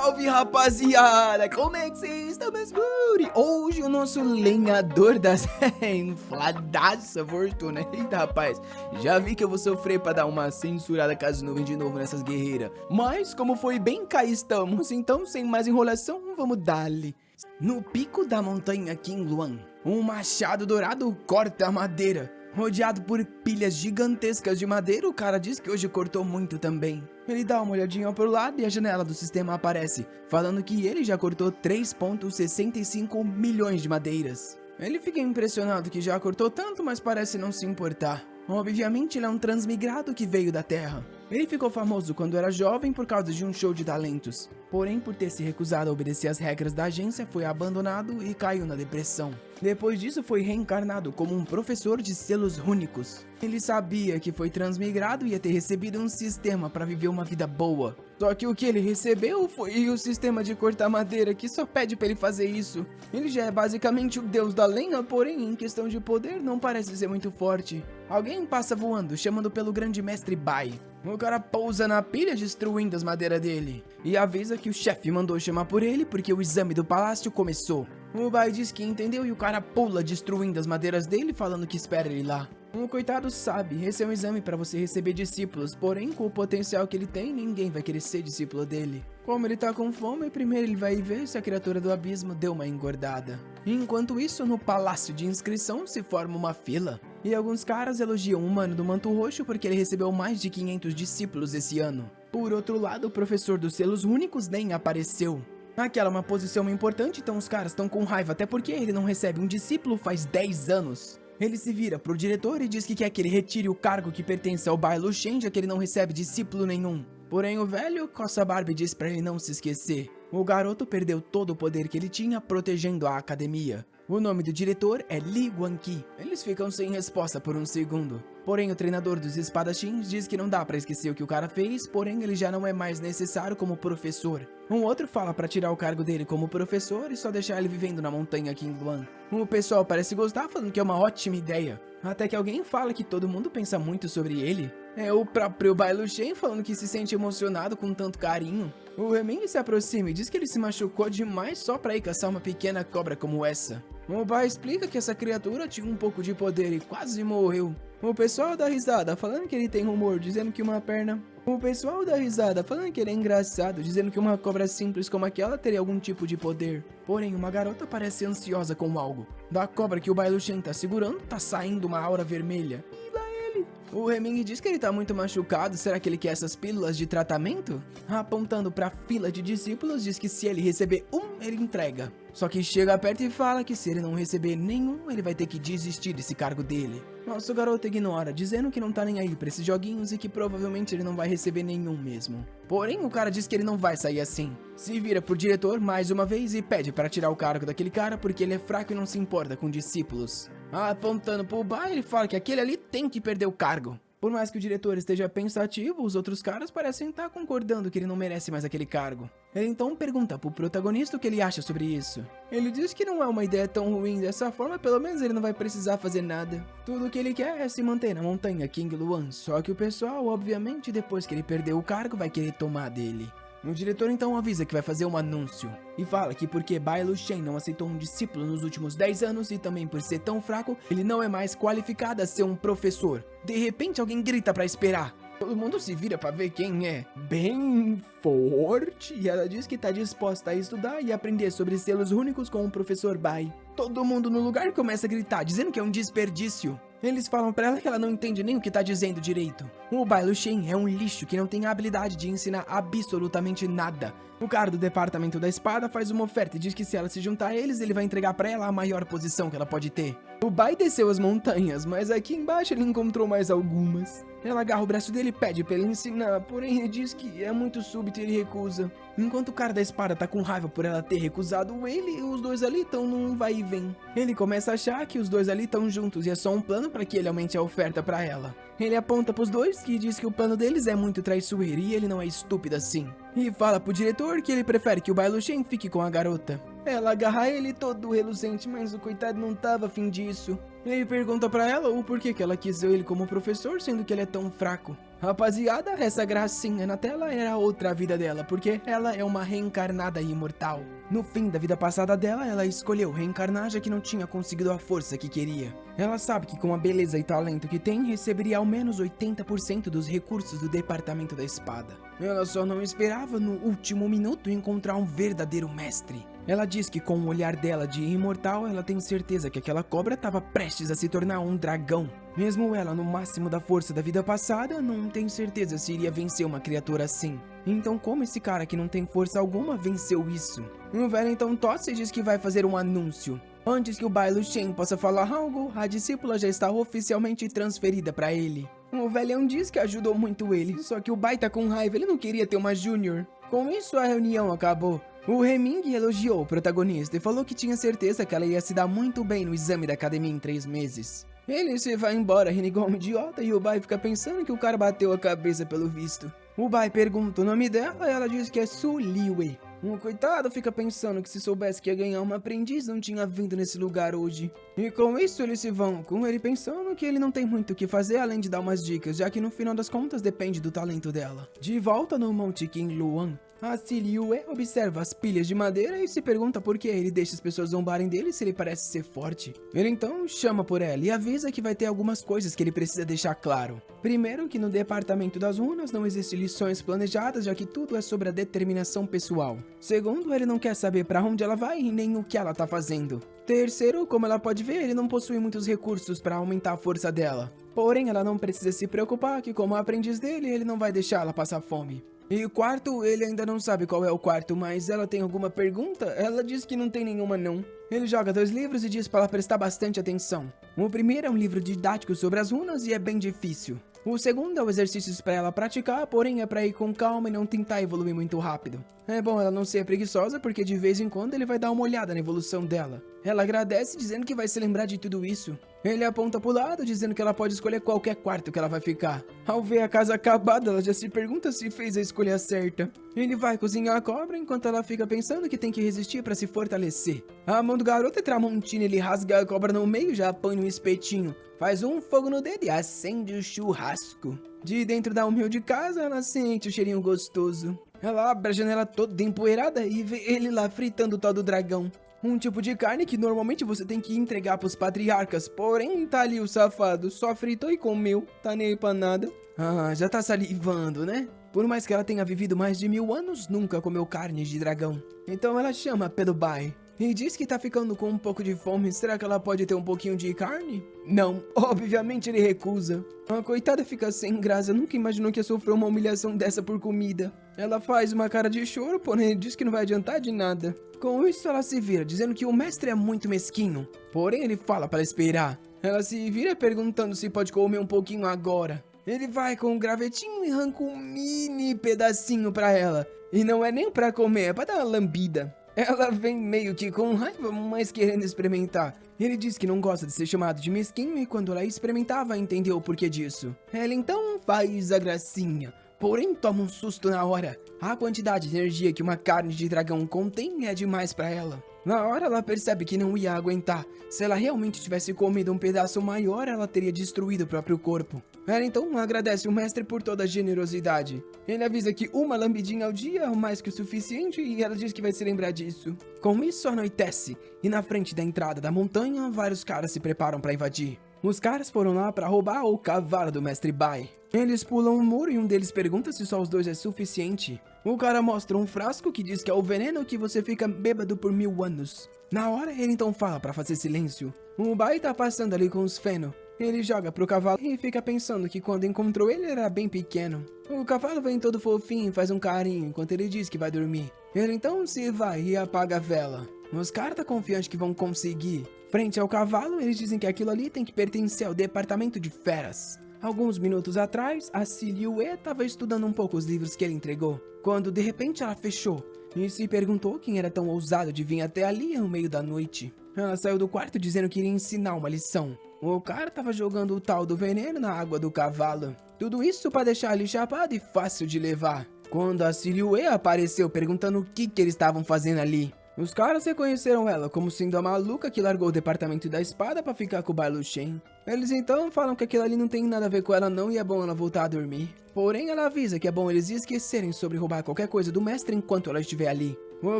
Salve, rapaziada! Como é que vocês estão, meus guri? Hoje o nosso lenhador das infladaça fortuna. Eita, rapaz, já vi que eu vou sofrer pra dar uma censurada caso não venha de novo nessas guerreiras. Mas, como foi bem, cá estamos. Então, sem mais enrolação, vamos dar-lhe. No pico da montanha Qingluan, um machado dourado corta a madeira. Rodeado por pilhas gigantescas de madeira, o cara diz que hoje cortou muito também. Ele dá uma olhadinha pro lado e a janela do sistema aparece, falando que ele já cortou 3,65 milhões de madeiras. Ele fica impressionado que já cortou tanto, mas parece não se importar. Obviamente ele é um transmigrado que veio da Terra. Ele ficou famoso quando era jovem por causa de um show de talentos. Porém, por ter se recusado a obedecer às regras da agência, foi abandonado e caiu na depressão. Depois disso, foi reencarnado como um professor de selos rúnicos. Ele sabia que foi transmigrado e ia ter recebido um sistema para viver uma vida boa. Só que o que ele recebeu foi o sistema de cortar madeira, que só pede para ele fazer isso. Ele já é basicamente o deus da lenha, porém, em questão de poder, não parece ser muito forte. Alguém passa voando, chamando pelo grande mestre Bai. O cara pousa na pilha, destruindo as madeiras dele. E avisa que o chefe mandou chamar por ele, porque o exame do palácio começou. O Bai diz que entendeu e o cara pula, destruindo as madeiras dele, falando que espera ele lá. O coitado sabe, esse é um exame para você receber discípulos, porém com o potencial que ele tem, ninguém vai querer ser discípulo dele. Como ele tá com fome, primeiro ele vai ver se a criatura do abismo deu uma engordada. Enquanto isso, no palácio de inscrição se forma uma fila. E alguns caras elogiam o mano do manto roxo porque ele recebeu mais de 500 discípulos esse ano. Por outro lado, o professor dos selos únicos nem apareceu. Aquela é uma posição importante, então os caras estão com raiva, até porque ele não recebe um discípulo faz 10 anos. Ele se vira pro diretor e diz que quer que ele retire o cargo que pertence ao Bai Luchen, já que ele não recebe discípulo nenhum. Porém, o velho coça a barba e diz pra ele não se esquecer. O garoto perdeu todo o poder que ele tinha protegendo a academia. O nome do diretor é Li Guanqi. Eles ficam sem resposta por um segundo. Porém, o treinador dos espadachins diz que não dá pra esquecer o que o cara fez, porém ele já não é mais necessário como professor. Um outro fala pra tirar o cargo dele como professor e só deixar ele vivendo na montanha Qingluan. O pessoal parece gostar, falando que é uma ótima ideia. Até que alguém fala que todo mundo pensa muito sobre ele. É o próprio Bai Luchen falando que se sente emocionado com tanto carinho. O Heming se aproxima e diz que ele se machucou demais só pra ir caçar uma pequena cobra como essa. O Bai explica que essa criatura tinha um pouco de poder e quase morreu. O pessoal dá risada, falando que ele tem humor, dizendo que uma perna... O pessoal dá risada, falando que ele é engraçado, dizendo que uma cobra simples como aquela teria algum tipo de poder. Porém, uma garota parece ansiosa com algo. Da cobra que o Bai Luchen tá segurando, tá saindo uma aura vermelha. E lá ele. O Heming diz que ele tá muito machucado, será que ele quer essas pílulas de tratamento? Apontando pra fila de discípulos, diz que se ele receber um, ele entrega. Só que chega perto e fala que se ele não receber nenhum, ele vai ter que desistir desse cargo dele. Nosso garoto ignora, dizendo que não tá nem aí pra esses joguinhos e que provavelmente ele não vai receber nenhum mesmo. Porém, o cara diz que ele não vai sair assim. Se vira pro diretor mais uma vez e pede para tirar o cargo daquele cara porque ele é fraco e não se importa com discípulos. Apontando pro Bai, ele fala que aquele ali tem que perder o cargo. Por mais que o diretor esteja pensativo, os outros caras parecem estar concordando que ele não merece mais aquele cargo. Ele então pergunta pro protagonista o que ele acha sobre isso. Ele diz que não é uma ideia tão ruim dessa forma, pelo menos ele não vai precisar fazer nada. Tudo o que ele quer é se manter na montanha Qingluan, só que o pessoal, obviamente, depois que ele perdeu o cargo, vai querer tomar dele. O diretor então avisa que vai fazer um anúncio e fala que porque Bai Luchen não aceitou um discípulo nos últimos 10 anos e também por ser tão fraco, ele não é mais qualificado a ser um professor. De repente alguém grita pra esperar. Todo mundo se vira pra ver quem é. Bem forte. E ela diz que tá disposta a estudar e aprender sobre selos únicos com o professor Bai. Todo mundo no lugar começa a gritar, dizendo que é um desperdício. Eles falam pra ela que ela não entende nem o que tá dizendo direito. O Bai Luchen é um lixo que não tem a habilidade de ensinar absolutamente nada. O cara do departamento da espada faz uma oferta e diz que se ela se juntar a eles, ele vai entregar pra ela a maior posição que ela pode ter. O Bai desceu as montanhas, mas aqui embaixo ele encontrou mais algumas. Ela agarra o braço dele e pede pra ele ensinar, porém ele diz que é muito súbito e ele recusa. Enquanto o cara da espada tá com raiva por ela ter recusado ele, os dois ali estão num vai e vem. Ele começa a achar que os dois ali estão juntos e é só um plano para que ele aumente a oferta pra ela. Ele aponta pros dois e diz que o plano deles é muito traiçoeiro e ele não é estúpido assim. E fala pro diretor que ele prefere que o Bai Luchen fique com a garota. Ela agarra ele todo reluzente, mas o coitado não tava afim disso. Ele pergunta pra ela o porquê que ela quis ele como professor, sendo que ele é tão fraco. Rapaziada, essa gracinha na tela era outra vida dela, porque ela é uma reencarnada imortal. No fim da vida passada dela, ela escolheu reencarnar já que não tinha conseguido a força que queria. Ela sabe que com a beleza e talento que tem, receberia ao menos 80% dos recursos do Departamento da Espada. Ela só não esperava no último minuto encontrar um verdadeiro mestre. Ela diz que com o olhar dela de imortal, ela tem certeza que aquela cobra estava prestes a se tornar um dragão. Mesmo ela no máximo da força da vida passada, não tem certeza se iria vencer uma criatura assim. Então como esse cara que não tem força alguma venceu isso? O velho então tosse e diz que vai fazer um anúncio. Antes que o Bai Luchen possa falar algo, a discípula já está oficialmente transferida para ele. O velhão diz que ajudou muito ele, só que o Bai tá com raiva, ele não queria ter uma Júnior. Com isso a reunião acabou. O Heming elogiou o protagonista e falou que tinha certeza que ela ia se dar muito bem no exame da academia em 3 meses. Ele se vai embora rindo igual um idiota e o Bai fica pensando que o cara bateu a cabeça pelo visto. O Bai pergunta o nome dela e ela diz que é Su Liwei. O coitado fica pensando que se soubesse que ia ganhar uma aprendiz não tinha vindo nesse lugar hoje. E com isso eles se vão, com ele pensando que ele não tem muito o que fazer além de dar umas dicas, já que no final das contas depende do talento dela. De volta no Monte King Luan, a Siliue observa as pilhas de madeira e se pergunta por que ele deixa as pessoas zombarem dele se ele parece ser forte. Ele então chama por ela e avisa que vai ter algumas coisas que ele precisa deixar claro. Primeiro, que no Departamento das Runas não existem lições planejadas, já que tudo é sobre a determinação pessoal. Segundo, ele não quer saber pra onde ela vai e nem o que ela tá fazendo. Terceiro, como ela pode ver, ele não possui muitos recursos para aumentar a força dela. Porém, ela não precisa se preocupar que como aprendiz dele, ele não vai deixar ela passar fome. E o quarto, ele ainda não sabe qual é o quarto, mas ela tem alguma pergunta? Ela diz que não tem nenhuma não. Ele joga 2 livros e diz para ela prestar bastante atenção. O primeiro é um livro didático sobre as runas e é bem difícil. O segundo é o exercícios para ela praticar, porém é para ir com calma e não tentar evoluir muito rápido. É bom ela não ser preguiçosa, porque de vez em quando ele vai dar uma olhada na evolução dela. Ela agradece dizendo que vai se lembrar de tudo isso. Ele aponta pro lado, dizendo que ela pode escolher qualquer quarto que ela vai ficar. Ao ver a casa acabada, ela já se pergunta se fez a escolha certa. Ele vai cozinhar a cobra, enquanto ela fica pensando que tem que resistir para se fortalecer. A mão do garoto é tramontina, ele rasga a cobra no meio, já põe um espetinho. Faz um fogo no dedo e acende o churrasco. De dentro da humilde casa, ela sente o cheirinho gostoso. Ela abre a janela toda empoeirada e vê ele lá fritando o tal do dragão. Um tipo de carne que normalmente você tem que entregar pros patriarcas, porém tá ali o safado, só fritou e comeu, tá nem aí pra nada. Ah, já tá salivando, né? Por mais que ela tenha vivido mais de 1000 anos, nunca comeu carne de dragão. Então ela chama pelo Bai e diz que tá ficando com um pouco de fome. Será que ela pode ter um pouquinho de carne? Não, obviamente ele recusa. A coitada fica sem graça, nunca imaginou que ia sofrer uma humilhação dessa por comida. Ela faz uma cara de choro, porém diz que não vai adiantar de nada. Com isso ela se vira, dizendo que o mestre é muito mesquinho. Porém ele fala para esperar. Ela se vira perguntando se pode comer um pouquinho agora. Ele vai com um gravetinho e arranca um mini pedacinho pra ela. E não é nem pra comer, é pra dar uma lambida. Ela vem meio que com raiva, mas querendo experimentar. Ele diz que não gosta de ser chamado de mesquinho e quando ela experimentava entendeu o porquê disso. Ela então faz a gracinha, porém toma um susto na hora. A quantidade de energia que uma carne de dragão contém é demais pra ela. Na hora ela percebe que não ia aguentar. Se ela realmente tivesse comido um pedaço maior, ela teria destruído o próprio corpo. Ela então agradece o mestre por toda a generosidade. Ele avisa que uma lambidinha ao dia é mais que o suficiente e ela diz que vai se lembrar disso. Com isso anoitece e na frente da entrada da montanha, vários caras se preparam para invadir. Os caras foram lá para roubar o cavalo do mestre Bai. Eles pulam um muro e um deles pergunta se só os 2 é suficiente. O cara mostra um frasco que diz que é o veneno que você fica bêbado por 1000 anos. Na hora ele então fala para fazer silêncio. O Bai tá passando ali com os feno. Ele joga pro cavalo e fica pensando que quando encontrou ele era bem pequeno. O cavalo vem todo fofinho e faz um carinho enquanto ele diz que vai dormir. Ele então se vai e apaga a vela. Os caras tá confiante que vão conseguir. Frente ao cavalo, eles dizem que aquilo ali tem que pertencer ao departamento de feras. Alguns minutos atrás, a Siliue tava estudando um pouco os livros que ele entregou, quando de repente ela fechou e se perguntou quem era tão ousado de vir até ali no meio da noite. Ela saiu do quarto dizendo que iria ensinar uma lição. O cara tava jogando o tal do veneno na água do cavalo. Tudo isso para deixar ele chapado e fácil de levar. Quando a Siliue apareceu perguntando o que eles estavam fazendo ali. Os caras reconheceram ela como sendo a maluca que largou o departamento da espada pra ficar com o Bai Luchen. Eles então falam que aquilo ali não tem nada a ver com ela não e é bom ela voltar a dormir. Porém, ela avisa que é bom eles esquecerem sobre roubar qualquer coisa do mestre enquanto ela estiver ali. O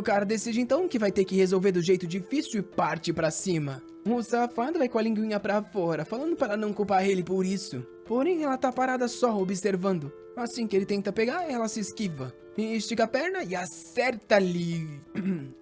cara decide então que vai ter que resolver do jeito difícil e parte pra cima. O safado vai com a linguinha pra fora, falando para não culpar ele por isso. Porém, ela tá parada só, observando. Assim que ele tenta pegar, ela se esquiva. E estica a perna e acerta ali.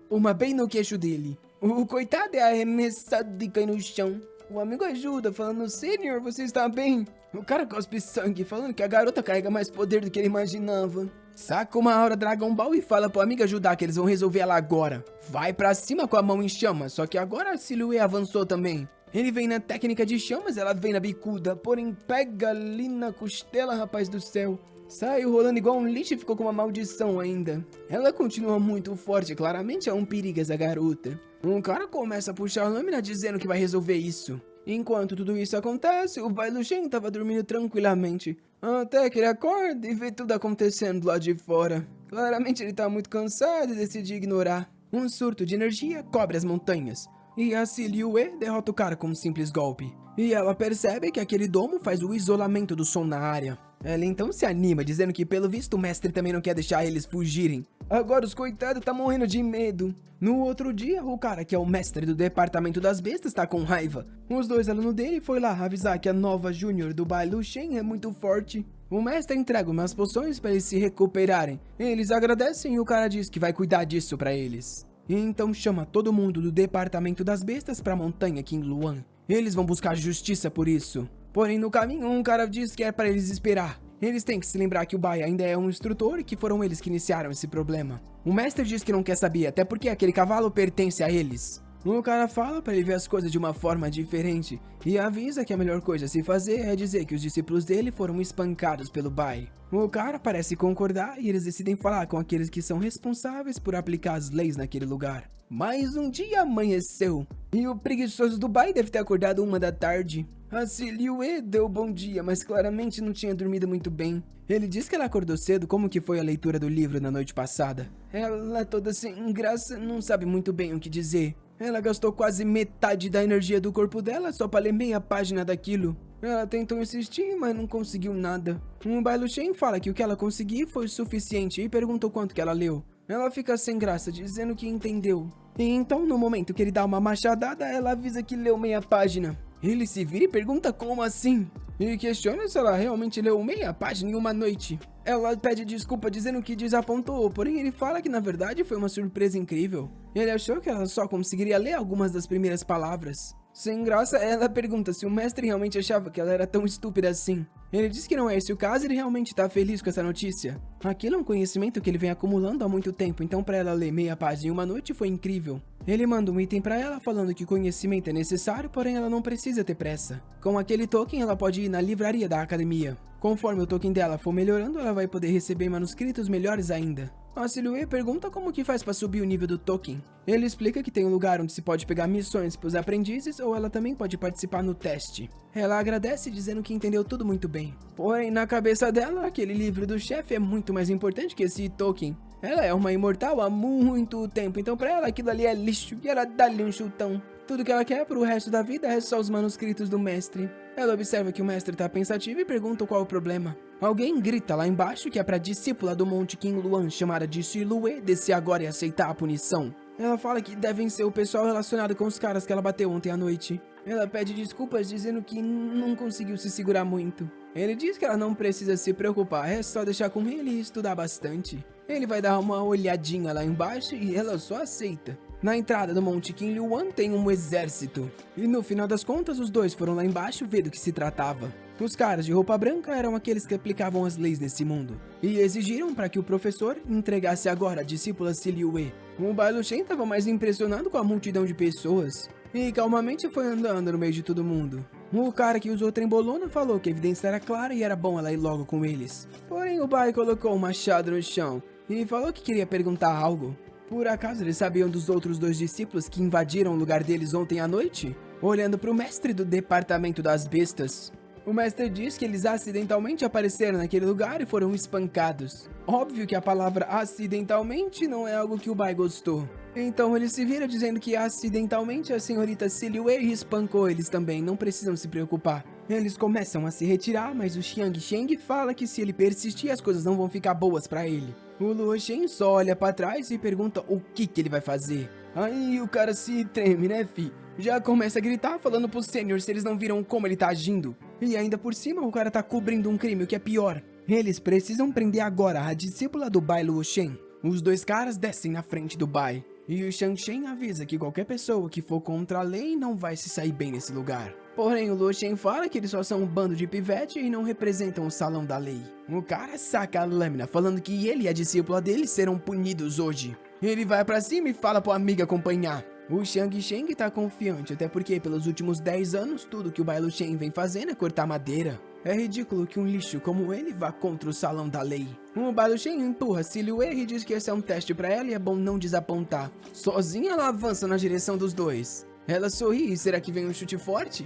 Uma bem no queixo dele. O coitado é arremessado e cai no chão. O amigo ajuda, falando, Senhor, você está bem? O cara cospe sangue, falando que a garota carrega mais poder do que ele imaginava. Saca uma aura Dragon Ball e fala pro amigo ajudar que eles vão resolver ela agora. Vai pra cima com a mão em chamas, só que agora a Silhouette avançou também. Ele vem na técnica de chamas, ela vem na bicuda, porém pega ali na costela, rapaz do céu. Saiu rolando igual um lixo e ficou com uma maldição ainda. Ela continua muito forte, claramente é um perigo essa garota. Um cara começa a puxar a lâmina dizendo que vai resolver isso. Enquanto tudo isso acontece, o Bai Luchen tava dormindo tranquilamente. Até que ele acorda e vê tudo acontecendo lá de fora. Claramente ele tá muito cansado e decide ignorar. Um surto de energia cobre as montanhas. E a Silhouette derrota o cara com um simples golpe. E ela percebe que aquele domo faz o isolamento do som na área. Ela então se anima, dizendo que pelo visto o mestre também não quer deixar eles fugirem. Agora os coitados tá morrendo de medo. No outro dia, o cara que é o mestre do departamento das bestas tá com raiva. Os dois alunos dele foi lá avisar que a nova Júnior do Bai Luchen é muito forte. O mestre entrega umas poções para eles se recuperarem. Eles agradecem e o cara diz que vai cuidar disso para eles. E então chama todo mundo do departamento das bestas pra montanha aqui em Luan. Eles vão buscar justiça por isso. Porém, no caminho, um cara diz que é para eles esperar. Eles têm que se lembrar que o Bai ainda é um instrutor e que foram eles que iniciaram esse problema. O mestre diz que não quer saber, até porque aquele cavalo pertence a eles. O cara fala para ele ver as coisas de uma forma diferente e avisa que a melhor coisa a se fazer é dizer que os discípulos dele foram espancados pelo Bai. O cara parece concordar e eles decidem falar com aqueles que são responsáveis por aplicar as leis naquele lugar. Mais um dia amanheceu e o preguiçoso do Bai deve ter acordado 1 da tarde. A Silhouette deu bom dia, mas claramente não tinha dormido muito bem. Ele diz que ela acordou cedo, como que foi a leitura do livro na noite passada. Ela toda sem graça, não sabe muito bem o que dizer. Ela gastou quase metade da energia do corpo dela só pra ler meia página daquilo. Ela tentou insistir, mas não conseguiu nada. Um Bai Luchen fala que o que ela conseguiu foi o suficiente e perguntou quanto que ela leu. Ela fica sem graça, dizendo que entendeu. E então, no momento que ele dá uma machadada, ela avisa que leu meia página. Ele se vira e pergunta como assim? E questiona se ela realmente leu meia página em uma noite. Ela pede desculpa dizendo que desapontou, porém ele fala que na verdade foi uma surpresa incrível. Ele achou que ela só conseguiria ler algumas das primeiras palavras. Sem graça, ela pergunta se o mestre realmente achava que ela era tão estúpida assim. Ele diz que não é esse o caso e ele realmente tá feliz com essa notícia. Aquilo é um conhecimento que ele vem acumulando há muito tempo, então pra ela ler meia página em uma noite foi incrível. Ele manda um item pra ela falando que conhecimento é necessário, porém ela não precisa ter pressa. Com aquele token ela pode ir na livraria da academia. Conforme o token dela for melhorando, ela vai poder receber manuscritos melhores ainda. A Silhouette pergunta como que faz para subir o nível do token. Ele explica que tem um lugar onde se pode pegar missões para os aprendizes ou ela também pode participar no teste. Ela agradece dizendo que entendeu tudo muito bem. Porém, na cabeça dela, aquele livro do chefe é muito mais importante que esse token. Ela é uma imortal há muito tempo, então pra ela aquilo ali é lixo e ela dá-lhe um chutão. Tudo que ela quer pro resto da vida é só os manuscritos do mestre. Ela observa que o mestre tá pensativo e pergunta qual o problema. Alguém grita lá embaixo que é pra discípula do Monte King Luan, chamada de Silhouette, descer agora e aceitar a punição. Ela fala que devem ser o pessoal relacionado com os caras que ela bateu ontem à noite. Ela pede desculpas dizendo que não conseguiu se segurar muito. Ele diz que ela não precisa se preocupar, é só deixar com ele e estudar bastante. Ele vai dar uma olhadinha lá embaixo e ela só aceita. Na entrada do Monte King Luan tem um exército. E no final das contas, os dois foram lá embaixo ver do que se tratava. Os caras de roupa branca eram aqueles que aplicavam as leis nesse mundo. E exigiram para que o professor entregasse agora a discípula Silhouette. O Bai Luchen estava mais impressionado com a multidão de pessoas. E calmamente foi andando no meio de todo mundo. O cara que usou trembolona falou que a evidência era clara e era bom ela ir logo com eles. Porém o Bai colocou o machado no chão e falou que queria perguntar algo. Por acaso eles sabiam dos outros 2 discípulos que invadiram o lugar deles ontem à noite? Olhando para o mestre do departamento das bestas. O mestre diz que eles acidentalmente apareceram naquele lugar e foram espancados. Óbvio que a palavra acidentalmente não é algo que o Bai gostou. Então ele se vira dizendo que acidentalmente a senhorita Silhouette espancou eles também, não precisam se preocupar. Eles começam a se retirar, mas o Xiang Sheng fala que se ele persistir as coisas não vão ficar boas pra ele. O Luo Shen só olha pra trás e pergunta o que ele vai fazer. Aí o cara se treme, né, fi? Já começa a gritar falando pros sêniors se eles não viram como ele tá agindo. E ainda por cima o cara tá cobrindo um crime, o que é pior. Eles precisam prender agora a discípula do Bai Luo Shen. Os dois caras descem na frente do Bai. E o Xiang Shen avisa que qualquer pessoa que for contra a lei não vai se sair bem nesse lugar. Porém, o Luo Shen fala que eles só são um bando de pivete e não representam o salão da lei. O cara saca a lâmina falando que ele e a discípula dele serão punidos hoje. Ele vai pra cima e fala pro amigo acompanhar. O Xiang Sheng tá confiante, até porque pelos últimos 10 anos tudo que o Bai Luo Shen vem fazendo é cortar madeira. É ridículo que um lixo como ele vá contra o salão da lei. O Bai Luo Shen empurra Silhouette e diz que esse é um teste pra ela e é bom não desapontar. Sozinha ela avança na direção dos dois. Ela sorri e será que vem um chute forte?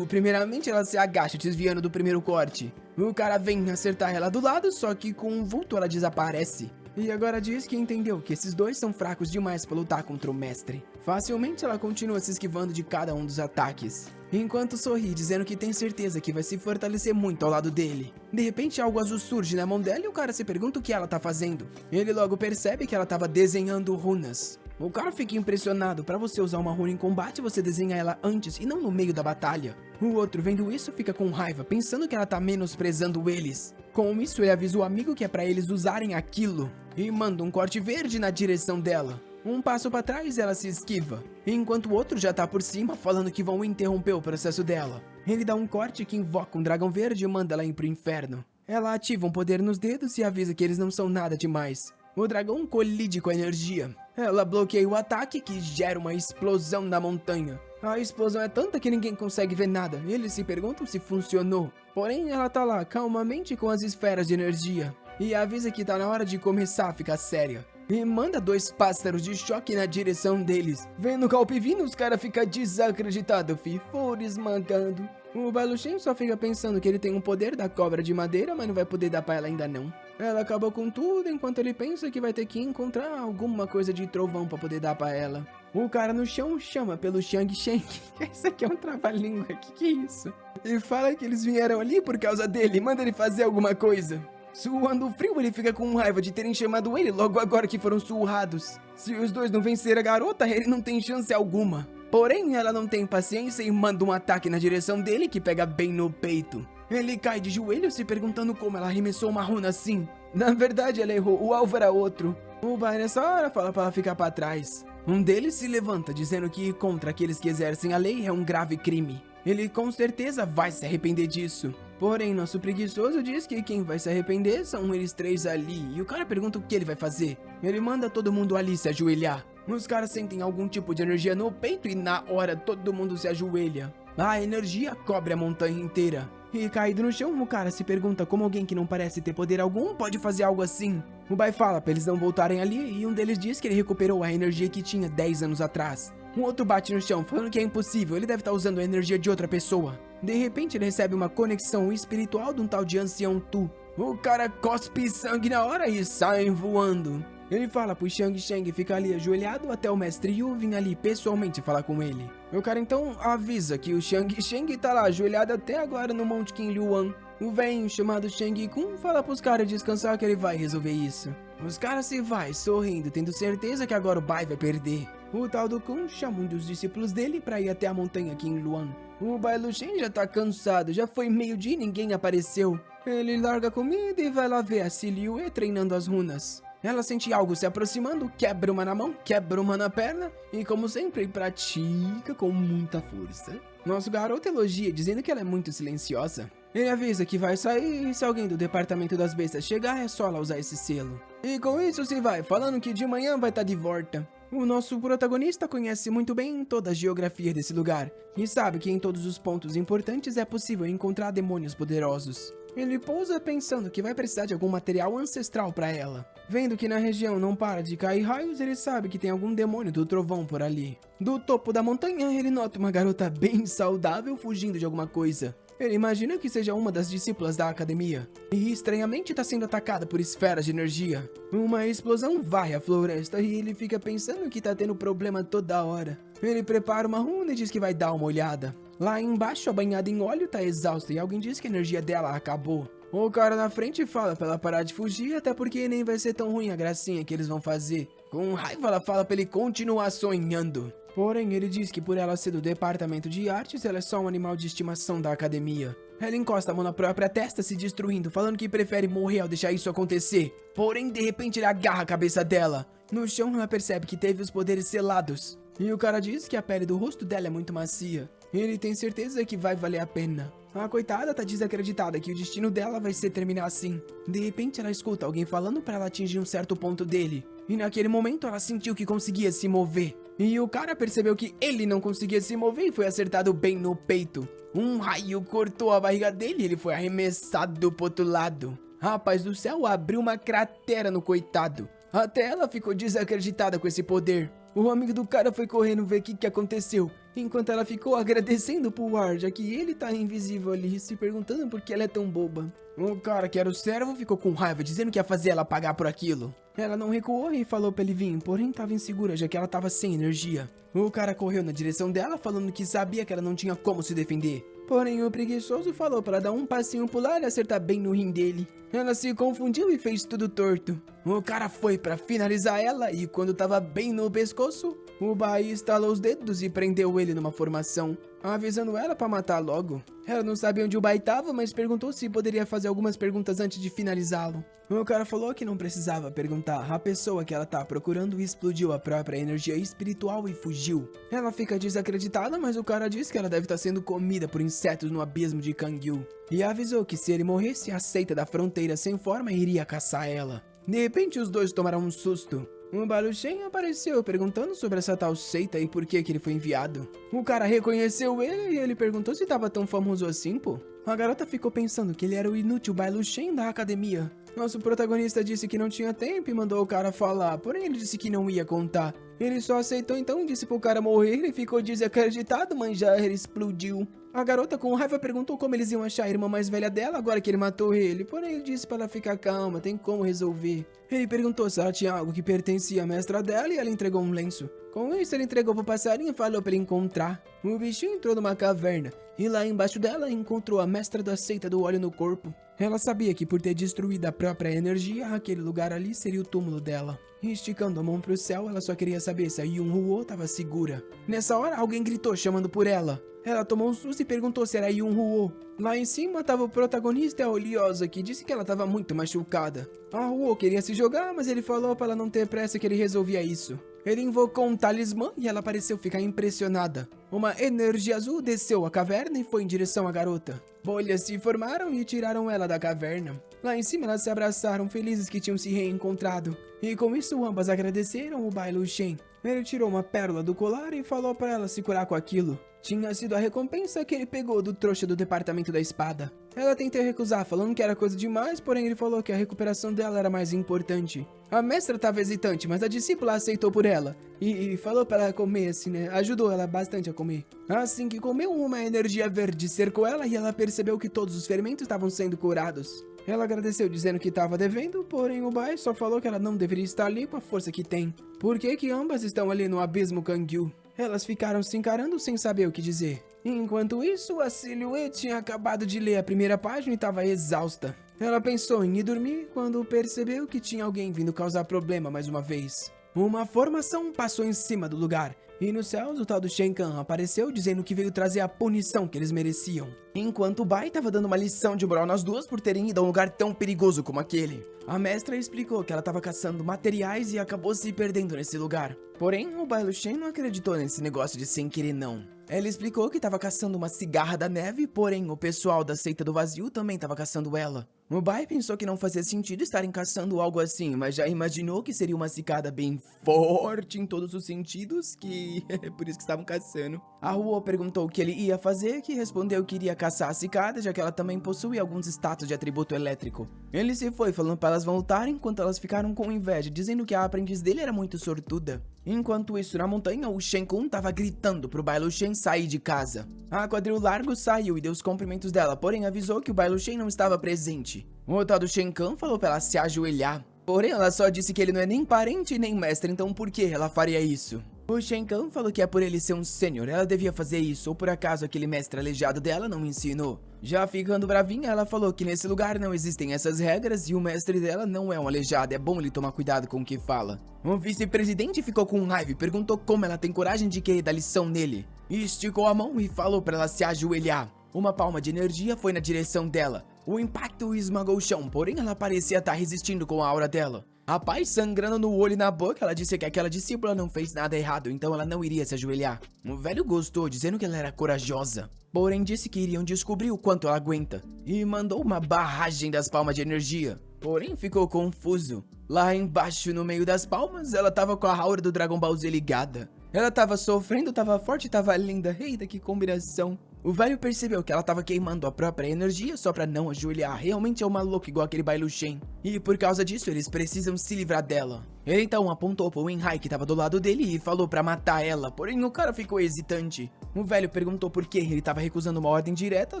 Primeiramente ela se agacha desviando do primeiro corte. O cara vem acertar ela do lado, só que com um vulto ela desaparece. E agora diz que entendeu que esses dois são fracos demais para lutar contra o mestre. Facilmente ela continua se esquivando de cada um dos ataques, enquanto sorri dizendo que tem certeza que vai se fortalecer muito ao lado dele. De repente algo azul surge na mão dela e o cara se pergunta o que ela tá fazendo. Ele logo percebe que ela tava desenhando runas. O cara fica impressionado, para você usar uma runa em combate você desenha ela antes e não no meio da batalha. O outro vendo isso fica com raiva, pensando que ela tá menosprezando eles. Com isso ele avisa o amigo que é para eles usarem aquilo e manda um corte verde na direção dela. Um passo para trás ela se esquiva, enquanto o outro já tá por cima falando que vão interromper o processo dela. Ele dá um corte que invoca um dragão verde e manda ela ir pro inferno. Ela ativa um poder nos dedos e avisa que eles não são nada demais. O dragão colide com a energia. Ela bloqueia o ataque que gera uma explosão na montanha. A explosão é tanta que ninguém consegue ver nada. Eles se perguntam se funcionou. Porém, ela tá lá calmamente com as esferas de energia. E avisa que tá na hora de começar a ficar séria. E manda 2 pássaros de choque na direção deles. Vendo o golpe vindo, os caras ficam desacreditados, foram esmagando. O Bai Luo Shen só fica pensando que ele tem um poder da cobra de madeira, mas não vai poder dar pra ela ainda não. Ela acabou com tudo, enquanto ele pensa que vai ter que encontrar alguma coisa de trovão pra poder dar pra ela. O cara no chão chama pelo Xiang Sheng. Isso aqui é um trava-língua, que é isso? E fala que eles vieram ali por causa dele, manda ele fazer alguma coisa. Suando frio, ele fica com raiva de terem chamado ele logo agora que foram surrados. Se os dois não vencerem a garota, ele não tem chance alguma. Porém, ela não tem paciência e manda um ataque na direção dele que pega bem no peito. Ele cai de joelhos se perguntando como ela arremessou uma runa assim. Na verdade, ela errou, o alvo era outro. O Bai nessa hora fala para ela ficar para trás. Um deles se levanta dizendo que ir contra aqueles que exercem a lei é um grave crime. Ele com certeza vai se arrepender disso. Porém, nosso preguiçoso diz que quem vai se arrepender são eles 3 ali. E o cara pergunta o que ele vai fazer. Ele manda todo mundo ali se ajoelhar. Os caras sentem algum tipo de energia no peito e na hora todo mundo se ajoelha. A energia cobre a montanha inteira. E caído no chão, o cara se pergunta como alguém que não parece ter poder algum pode fazer algo assim. O Bai fala pra eles não voltarem ali e um deles diz que ele recuperou a energia que tinha 10 anos atrás. Um outro bate no chão falando que é impossível, ele deve estar usando a energia de outra pessoa. De repente ele recebe uma conexão espiritual de um tal de Ancião Tu. O cara cospe sangue na hora e sai voando. Ele fala pro Xiang Sheng ficar ali ajoelhado até o mestre Yu vir ali pessoalmente falar com ele. O cara então avisa que o Xiang Sheng tá lá ajoelhado até agora no Monte Qinluan. O velho chamado Sheng Kun fala pros caras descansar que ele vai resolver isso. Os caras se vai sorrindo, tendo certeza que agora o Bai vai perder. O tal do Kun chama um dos discípulos dele pra ir até a montanha Qinluan. O Bai Luo Shen já tá cansado, já foi meio-dia e ninguém apareceu. Ele larga a comida e vai lá ver a Silhouette treinando as runas. Ela sente algo se aproximando, quebra uma na mão, quebra uma na perna e, como sempre, pratica com muita força. Nosso garoto elogia, dizendo que ela é muito silenciosa. Ele avisa que vai sair e se alguém do departamento das bestas chegar é só ela usar esse selo. E com isso se vai, falando que de manhã vai estar de volta. O nosso protagonista conhece muito bem toda a geografia desse lugar e sabe que em todos os pontos importantes é possível encontrar demônios poderosos. Ele pousa pensando que vai precisar de algum material ancestral para ela. Vendo que na região não para de cair raios, ele sabe que tem algum demônio do trovão por ali. Do topo da montanha, ele nota uma garota bem saudável fugindo de alguma coisa. Ele imagina que seja uma das discípulas da academia e estranhamente está sendo atacada por esferas de energia. Uma explosão varre a floresta e ele fica pensando que tá tendo problema toda hora. Ele prepara uma runa e diz que vai dar uma olhada. Lá embaixo, a banhada em óleo tá exausta e alguém diz que a energia dela acabou. O cara na frente fala pra ela parar de fugir, até porque nem vai ser tão ruim a gracinha que eles vão fazer. Com raiva, ela fala pra ele continuar sonhando. Porém, ele diz que por ela ser do departamento de artes, ela é só um animal de estimação da academia. Ela encosta a mão na própria testa, se destruindo, falando que prefere morrer ao deixar isso acontecer. Porém, de repente, ele agarra a cabeça dela. No chão, ela percebe que teve os poderes selados. E o cara diz que a pele do rosto dela é muito macia. Ele tem certeza que vai valer a pena. A coitada tá desacreditada que o destino dela vai ser terminar assim. De repente ela escuta alguém falando pra ela atingir um certo ponto dele. E naquele momento ela sentiu que conseguia se mover. E o cara percebeu que ele não conseguia se mover e foi acertado bem no peito. Um raio cortou a barriga dele e ele foi arremessado pro outro lado. Rapaz do céu, abriu uma cratera no coitado. Até ela ficou desacreditada com esse poder. O amigo do cara foi correndo ver o que aconteceu, enquanto ela ficou agradecendo pro ar, já que ele tá invisível ali, se perguntando por que ela é tão boba. O cara que era o servo ficou com raiva, dizendo que ia fazer ela pagar por aquilo. Ela não recuou e falou pra ele vir, porém tava insegura, já que ela tava sem energia. O cara correu na direção dela, falando que sabia que ela não tinha como se defender. Porém, o preguiçoso falou para dar um passinho pro lado e acertar bem no rim dele. Ela se confundiu e fez tudo torto. O cara foi para finalizar ela e quando tava bem no pescoço, o Bai estalou os dedos e prendeu ele numa formação, avisando ela para matar logo. Ela não sabia onde o Bai tava, mas perguntou se poderia fazer algumas perguntas antes de finalizá-lo. O cara falou que não precisava perguntar. A pessoa que ela tá procurando explodiu a própria energia espiritual e fugiu. Ela fica desacreditada, mas o cara diz que ela deve estar sendo comida por insetos no abismo de Kangyu. E avisou que se ele morresse, a seita da fronteira sem forma iria caçar ela. De repente, os dois tomaram um susto. Um Baluchen apareceu perguntando sobre essa tal seita e por que ele foi enviado. O cara reconheceu ele e ele perguntou se tava tão famoso assim, pô. A garota ficou pensando que ele era o inútil Baluchen da academia. Nosso protagonista disse que não tinha tempo e mandou o cara falar, porém ele disse que não ia contar. Ele só aceitou então e disse pro cara morrer e ficou desacreditado, mas já ele explodiu. A garota com raiva perguntou como eles iam achar a irmã mais velha dela agora que ele matou ele, porém ele disse para ela ficar calma, tem como resolver. Ele perguntou se ela tinha algo que pertencia à mestra dela e ela entregou um lenço. Com isso ele entregou pro passarinho e falou para ele encontrar. O bichinho entrou numa caverna e lá embaixo dela encontrou a mestra da seita do óleo no corpo. Ela sabia que por ter destruído a própria energia, aquele lugar ali seria o túmulo dela. Esticando a mão pro céu, ela só queria saber se a Yun Huo estava segura. Nessa hora, alguém gritou chamando por ela. Ela tomou um susto e perguntou se era Yun Huo. Lá em cima estava o protagonista e a Oliosa, que disse que ela estava muito machucada. A Huo queria se jogar, mas ele falou para ela não ter pressa que ele resolvia isso. Ele invocou um talismã e ela pareceu ficar impressionada. Uma energia azul desceu a caverna e foi em direção à garota. Bolhas se formaram e tiraram ela da caverna. Lá em cima elas se abraçaram, felizes que tinham se reencontrado. E com isso ambas agradeceram o Bai Luchen. Ele tirou uma pérola do colar e falou para ela se curar com aquilo. Tinha sido a recompensa que ele pegou do trouxa do departamento da espada. Ela tentou recusar, falando que era coisa demais, porém ele falou que a recuperação dela era mais importante. A mestra estava hesitante, mas a discípula aceitou por ela. E falou para ela comer assim, né? Ajudou ela bastante a comer. Assim que comeu, uma energia verde cercou ela e ela percebeu que todos os ferimentos estavam sendo curados. Ela agradeceu dizendo que estava devendo, porém o Bai só falou que ela não deveria estar ali com a força que tem. Por que ambas estão ali no abismo Kangyu? Elas ficaram se encarando sem saber o que dizer. Enquanto isso, a Silhouette tinha acabado de ler a primeira página e estava exausta. Ela pensou em ir dormir quando percebeu que tinha alguém vindo causar problema mais uma vez. Uma formação passou em cima do lugar, e no céu o tal do Shenkan apareceu dizendo que veio trazer a punição que eles mereciam. Enquanto o Bai estava dando uma lição de moral nas duas por terem ido a um lugar tão perigoso como aquele. A mestra explicou que ela estava caçando materiais e acabou se perdendo nesse lugar. Porém, o Bai Luchen não acreditou nesse negócio de sem querer não. Ela explicou que estava caçando uma cigarra da neve, porém o pessoal da seita do vazio também estava caçando ela. O Bai pensou que não fazia sentido estarem caçando algo assim, mas já imaginou que seria uma cicada bem forte em todos os sentidos, que e por isso que estavam caçando. A Ruo perguntou o que ele ia fazer, que respondeu que iria caçar a cicada, já que ela também possui alguns status de atributo elétrico. Ele se foi falando para elas voltarem, enquanto elas ficaram com inveja, dizendo que a aprendiz dele era muito sortuda. Enquanto isso, na montanha, o Shen-kun tava gritando pro Bai Luxian sair de casa. A Quadril Largo saiu e deu os cumprimentos dela, porém avisou que o Bai Luxian não estava presente. O tal do Shen-kun falou pra ela se ajoelhar, porém ela só disse que ele não é nem parente nem mestre, então por que ela faria isso? O Shen-kun falou que é por ele ser um sênior, ela devia fazer isso, ou por acaso aquele mestre aleijado dela não ensinou. Já ficando bravinha, ela falou que nesse lugar não existem essas regras e o mestre dela não é um aleijado, é bom ele tomar cuidado com o que fala. O vice-presidente ficou com raiva e perguntou como ela tem coragem de querer dar lição nele. Esticou a mão e falou pra ela se ajoelhar. Uma palma de energia foi na direção dela. O impacto esmagou o chão, porém ela parecia estar resistindo com a aura dela. A paz sangrando no olho e na boca, ela disse que aquela discípula não fez nada errado, então ela não iria se ajoelhar. O velho gostou, dizendo que ela era corajosa. Porém disse que iriam descobrir o quanto ela aguenta. E mandou uma barragem das palmas de energia. Porém ficou confuso. Lá embaixo, no meio das palmas, ela tava com a aura do Dragon Ball Z ligada. Ela tava sofrendo, tava forte e tava linda. Eita, que combinação. O velho percebeu que ela tava queimando a própria energia só pra não ajoelhar. Realmente é uma louca igual aquele Bai Luxian. E por causa disso, eles precisam se livrar dela. Ele então apontou pro Wenhai que tava do lado dele e falou pra matar ela. Porém, o cara ficou hesitante. O velho perguntou por que ele tava recusando uma ordem direta,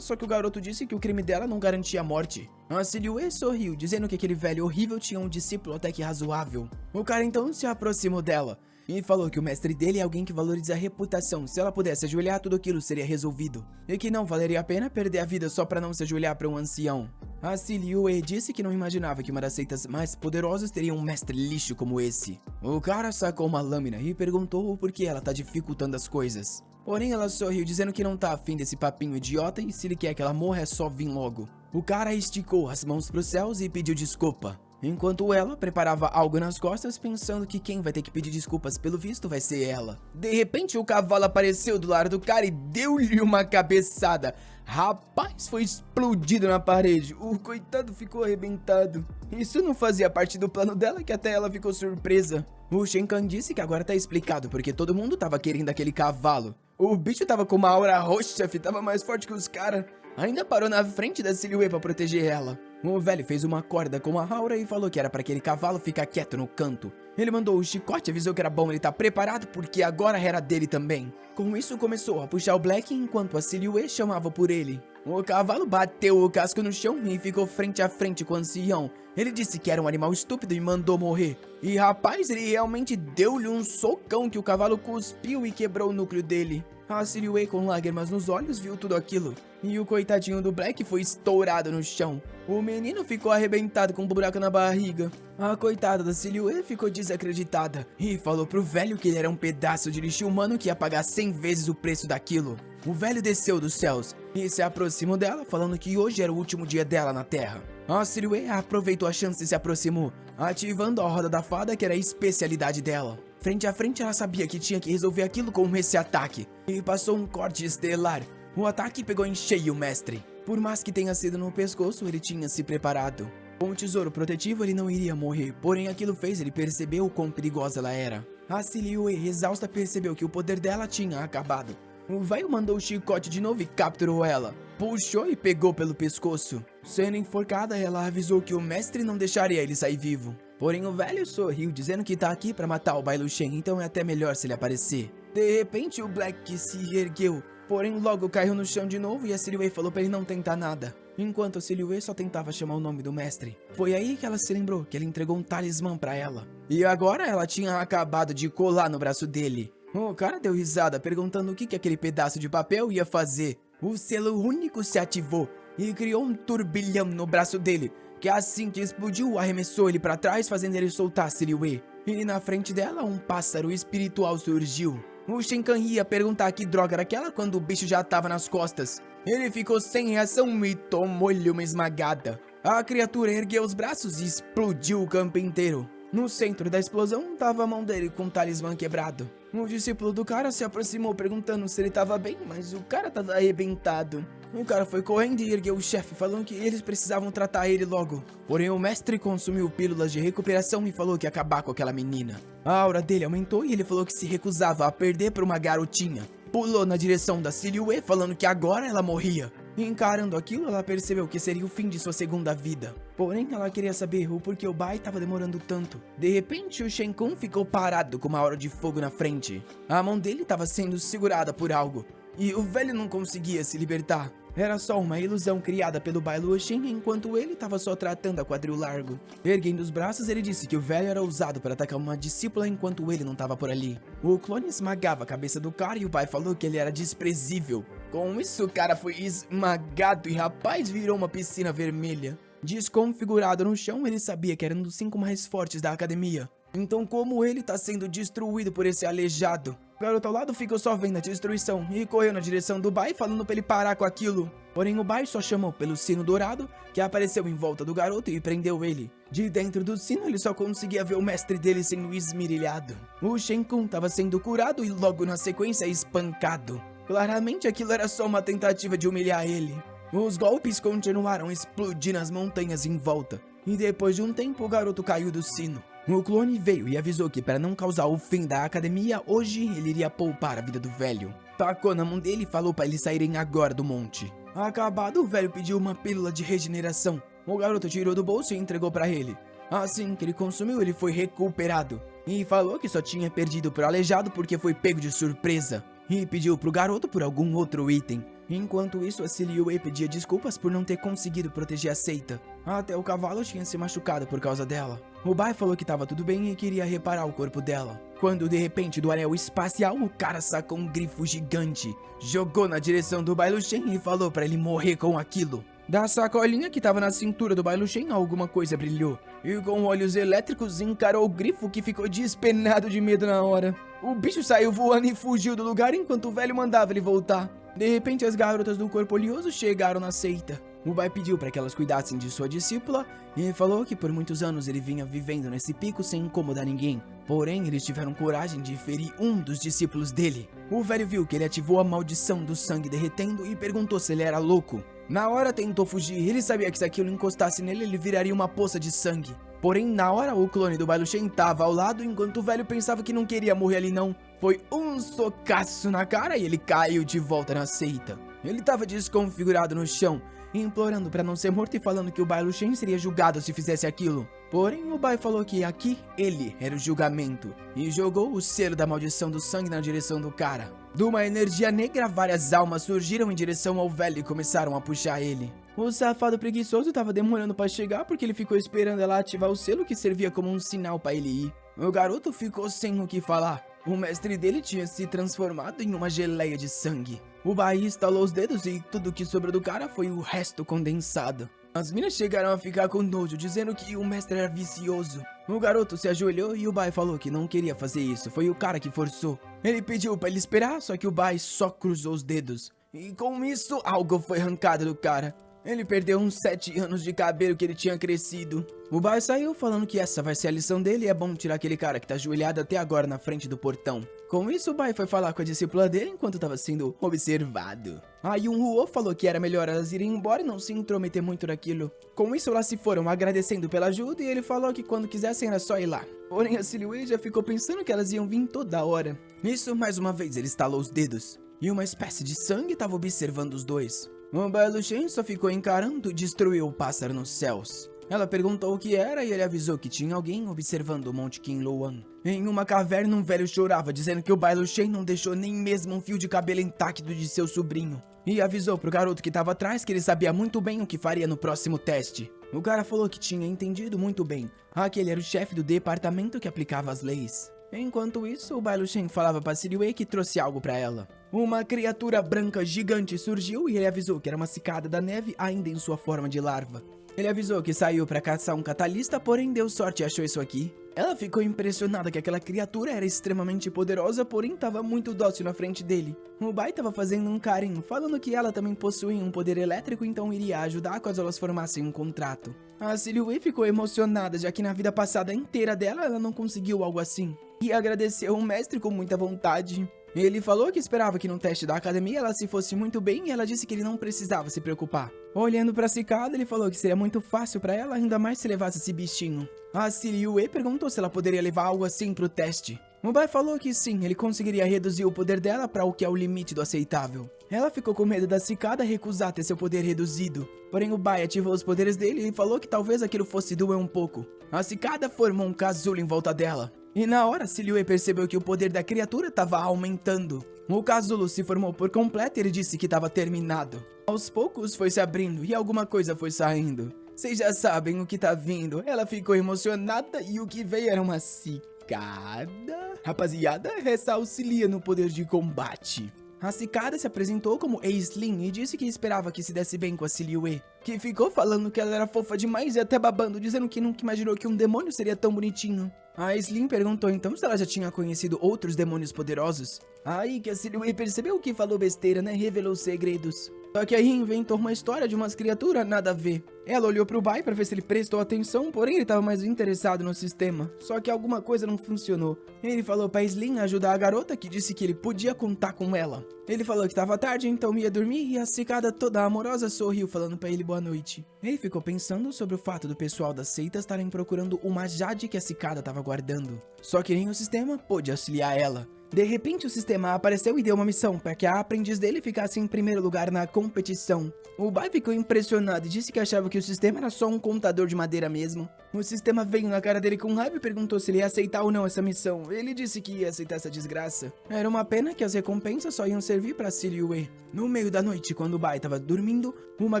só que o garoto disse que o crime dela não garantia a morte. A Silhouette sorriu, dizendo que aquele velho horrível tinha um discípulo até que razoável. O cara então se aproximou dela e falou que o mestre dele é alguém que valoriza a reputação. Se ela pudesse ajoelhar, tudo aquilo seria resolvido. E que não valeria a pena perder a vida só pra não se ajoelhar pra um ancião. A Silhouette disse que não imaginava que uma das seitas mais poderosas teria um mestre lixo como esse. O cara sacou uma lâmina e perguntou por que ela tá dificultando as coisas. Porém ela sorriu, dizendo que não tá afim desse papinho idiota e se ele quer que ela morra é só vir logo. O cara esticou as mãos pros céus e pediu desculpa. Enquanto ela preparava algo nas costas, pensando que quem vai ter que pedir desculpas pelo visto vai ser ela. De repente o cavalo apareceu do lado do cara e deu-lhe uma cabeçada. Rapaz, foi explodido na parede. O coitado ficou arrebentado. Isso não fazia parte do plano dela, que até ela ficou surpresa. O Shen-kun disse que agora tá explicado, porque todo mundo tava querendo aquele cavalo. O bicho tava com uma aura roxa, tava mais forte que os caras. Ainda parou na frente da Silhouette pra proteger ela. O velho fez uma corda com a aura e falou que era para aquele cavalo ficar quieto no canto. Ele mandou o chicote e avisou que era bom ele estar preparado porque agora era dele também. Com isso começou a puxar o Black enquanto a Silhouette chamava por ele. O cavalo bateu o casco no chão e ficou frente a frente com o ancião. Ele disse que era um animal estúpido e mandou morrer. E rapaz, ele realmente deu-lhe um socão que o cavalo cuspiu e quebrou o núcleo dele. A Silhouette, com lágrimas nos olhos, viu tudo aquilo. E o coitadinho do Black foi estourado no chão. O menino ficou arrebentado com um buraco na barriga. A coitada da Silhouette ficou desacreditada e falou pro velho que ele era um pedaço de lixo humano que ia pagar 100 vezes o preço daquilo. O velho desceu dos céus e se aproximou dela, falando que hoje era o último dia dela na Terra. A Silhouette aproveitou a chance e se aproximou, ativando a roda da fada, que era a especialidade dela. Frente a frente, ela sabia que tinha que resolver aquilo com esse ataque, e passou um corte estelar. O ataque pegou em cheio o mestre. Por mais que tenha sido no pescoço, ele tinha se preparado. Com o tesouro protetivo, ele não iria morrer, porém aquilo fez ele perceber o quão perigosa ela era. A Silhouette, exausta, percebeu que o poder dela tinha acabado. O velho mandou o chicote de novo e capturou ela. Puxou e pegou pelo pescoço. Sendo enforcada, ela avisou que o mestre não deixaria ele sair vivo. Porém o velho sorriu, dizendo que tá aqui pra matar o Bai Luxian, então é até melhor se ele aparecer. De repente o Black se ergueu, porém logo caiu no chão de novo e a Silhouette falou pra ele não tentar nada. Enquanto a Silhouette só tentava chamar o nome do mestre. Foi aí que ela se lembrou que ele entregou um talismã pra ela. E agora ela tinha acabado de colar no braço dele. O cara deu risada, perguntando o que aquele pedaço de papel ia fazer. O selo único se ativou e criou um turbilhão no braço dele, que assim que explodiu, arremessou ele pra trás, fazendo ele soltar a Silhouette. E na frente dela, um pássaro espiritual surgiu. O Shen-kun ia perguntar que droga era aquela quando o bicho já tava nas costas. Ele ficou sem reação e tomou-lhe uma esmagada. A criatura ergueu os braços e explodiu o campo inteiro. No centro da explosão tava a mão dele com o talismã quebrado. O discípulo do cara se aproximou perguntando se ele tava bem, mas o cara tava arrebentado. O cara foi correndo e ergueu o chefe, falando que eles precisavam tratar ele logo. Porém, o mestre consumiu pílulas de recuperação e falou que ia acabar com aquela menina. A aura dele aumentou e ele falou que se recusava a perder para uma garotinha. Pulou na direção da Silhouette, falando que agora ela morria. Encarando aquilo, ela percebeu que seria o fim de sua segunda vida. Porém, ela queria saber o porquê o Bai estava demorando tanto. De repente, o Shen Kun ficou parado com uma aura de fogo na frente. A mão dele estava sendo segurada por algo. E o velho não conseguia se libertar. Era só uma ilusão criada pelo Bai Luoxin, enquanto ele estava só tratando a quadril largo. Erguendo os braços, ele disse que o velho era usado para atacar uma discípula enquanto ele não estava por ali. O clone esmagava a cabeça do cara e o Bai falou que ele era desprezível. Com isso, o cara foi esmagado e rapaz virou uma piscina vermelha. Desconfigurado no chão, ele sabia que era um dos 5 mais fortes da academia. Então como ele tá sendo destruído por esse aleijado? O garoto ao lado ficou só vendo a destruição e correu na direção do Bai falando pra ele parar com aquilo. Porém o Bai só chamou pelo sino dourado que apareceu em volta do garoto e prendeu ele. De dentro do sino ele só conseguia ver o mestre dele sendo esmirilhado. O Shen Kun tava sendo curado e logo na sequência espancado. Claramente aquilo era só uma tentativa de humilhar ele. Os golpes continuaram a explodir nas montanhas em volta. E depois de um tempo o garoto caiu do sino. O clone veio e avisou que para não causar o fim da academia, hoje ele iria poupar a vida do velho. Tacou na mão dele e falou para eles saírem agora do monte. Acabado, o velho pediu uma pílula de regeneração. O garoto tirou do bolso e entregou para ele. Assim que ele consumiu, ele foi recuperado. E falou que só tinha perdido pro aleijado porque foi pego de surpresa. E pediu pro garoto por algum outro item. Enquanto isso, a Silhouette pedia desculpas por não ter conseguido proteger a seita. Até o cavalo tinha se machucado por causa dela. O Bai falou que estava tudo bem e queria reparar o corpo dela. Quando de repente do anel espacial, o cara sacou um grifo gigante, jogou na direção do Bai Luxen e falou pra ele morrer com aquilo. Da sacolinha que tava na cintura do Bai Luxen, alguma coisa brilhou. E com olhos elétricos encarou o grifo que ficou despenado de medo na hora. O bicho saiu voando e fugiu do lugar enquanto o velho mandava ele voltar. De repente as garotas do corpo oleoso chegaram na seita. O Bai pediu para que elas cuidassem de sua discípula e falou que por muitos anos ele vinha vivendo nesse pico sem incomodar ninguém. Porém, eles tiveram coragem de ferir um dos discípulos dele. O velho viu que ele ativou a maldição do sangue derretendo e perguntou se ele era louco. Na hora tentou fugir, ele sabia que se aquilo encostasse nele, ele viraria uma poça de sangue. Porém, na hora, o clone do Bai Luxen tava ao lado, enquanto o velho pensava que não queria morrer ali não. Foi um socaço na cara e ele caiu de volta na seita. Ele tava desconfigurado no chão, implorando pra não ser morto e falando que o Bai Luxen seria julgado se fizesse aquilo. Porém, o Bai falou que aqui, ele era o julgamento, e jogou o selo da maldição do sangue na direção do cara. De uma energia negra, várias almas surgiram em direção ao velho e começaram a puxar ele. O safado preguiçoso tava demorando pra chegar porque ele ficou esperando ela ativar o selo que servia como um sinal pra ele ir. O garoto ficou sem o que falar. O mestre dele tinha se transformado em uma geleia de sangue. O Bai estalou os dedos e tudo que sobrou do cara foi o resto condensado. As minas chegaram a ficar com nojo, dizendo que o mestre era vicioso. O garoto se ajoelhou e o Bai falou que não queria fazer isso, foi o cara que forçou. Ele pediu pra ele esperar, só que o Bai só cruzou os dedos. E com isso, algo foi arrancado do cara. Ele perdeu uns 7 anos de cabelo que ele tinha crescido. O Bai saiu falando que essa vai ser a lição dele e é bom tirar aquele cara que tá ajoelhado até agora na frente do portão. Com isso, o Bai foi falar com a discípula dele enquanto tava sendo observado. Aí um Huo falou que era melhor elas irem embora e não se intrometer muito naquilo. Com isso, elas se foram agradecendo pela ajuda e ele falou que quando quisessem era só ir lá. Porém, a Silhouette já ficou pensando que elas iam vir toda hora. Nisso, mais uma vez, ele estalou os dedos. E uma espécie de sangue estava observando os dois. O Bai Luxen só ficou encarando e destruiu o pássaro nos céus. Ela perguntou o que era e ele avisou que tinha alguém observando o Monte Qinlouan. Em uma caverna, um velho chorava, dizendo que o Bai Luxen não deixou nem mesmo um fio de cabelo intacto de seu sobrinho. E avisou pro garoto que estava atrás que ele sabia muito bem o que faria no próximo teste. O cara falou que tinha entendido muito bem. Aquele era o chefe do departamento que aplicava as leis. Enquanto isso, o Bai Luxen falava pra Silhouette que trouxe algo pra ela. Uma criatura branca gigante surgiu e ele avisou que era uma cicada da neve ainda em sua forma de larva. Ele avisou que saiu pra caçar um catalista, porém deu sorte e achou isso aqui. Ela ficou impressionada que aquela criatura era extremamente poderosa, porém estava muito dócil na frente dele. O Bai estava fazendo um carinho, falando que ela também possuía um poder elétrico, então iria ajudar caso elas formassem um contrato. A Silhouette ficou emocionada, já que na vida passada inteira dela ela não conseguiu algo assim. E agradeceu o mestre com muita vontade. Ele falou que esperava que no teste da academia ela se fosse muito bem e ela disse que ele não precisava se preocupar. Olhando pra Cicada, ele falou que seria muito fácil pra ela, ainda mais se levasse esse bichinho. A Silhouette perguntou se ela poderia levar algo assim pro teste. O Bai falou que sim, ele conseguiria reduzir o poder dela para o que é o limite do aceitável. Ela ficou com medo da Cicada recusar ter seu poder reduzido. Porém o Bai ativou os poderes dele e falou que talvez aquilo fosse doer um pouco. A Cicada formou um casulo em volta dela. E na hora, Silhouette percebeu que o poder da criatura estava aumentando. O casulo se formou por completo e ele disse que estava terminado. Aos poucos foi se abrindo e alguma coisa foi saindo. Vocês já sabem o que tá vindo. Ela ficou emocionada e o que veio era uma cicada. Rapaziada, essa auxilia no poder de combate. A Cicada se apresentou como Aislinn e disse que esperava que se desse bem com a Silhouette, que ficou falando que ela era fofa demais e até babando, dizendo que nunca imaginou que um demônio seria tão bonitinho. A Aislinn perguntou então se ela já tinha conhecido outros demônios poderosos. Aí que a Silhouette percebeu que falou besteira, né? Revelou segredos. Só que aí inventou uma história de umas criaturas nada a ver. Ela olhou pro Bai pra ver se ele prestou atenção, porém ele tava mais interessado no sistema. Só que alguma coisa não funcionou. Ele falou pra Aislinn ajudar a garota, que disse que ele podia contar com ela. Ele falou que tava tarde, então ia dormir, e a Cicada toda amorosa sorriu falando pra ele boa noite. Ele ficou pensando sobre o fato do pessoal das seitas estarem procurando uma Jade que a Cicada tava guardando. Só que nem o sistema pôde auxiliar ela. De repente o sistema apareceu e deu uma missão para que a aprendiz dele ficasse em primeiro lugar na competição. O Bai ficou impressionado e disse que achava que o sistema era só um contador de madeira mesmo. O sistema veio na cara dele com raiva e perguntou se ele ia aceitar ou não essa missão. Ele disse que ia aceitar essa desgraça. Era uma pena que as recompensas só iam servir para Silhouette. No meio da noite, quando o Bai estava dormindo, uma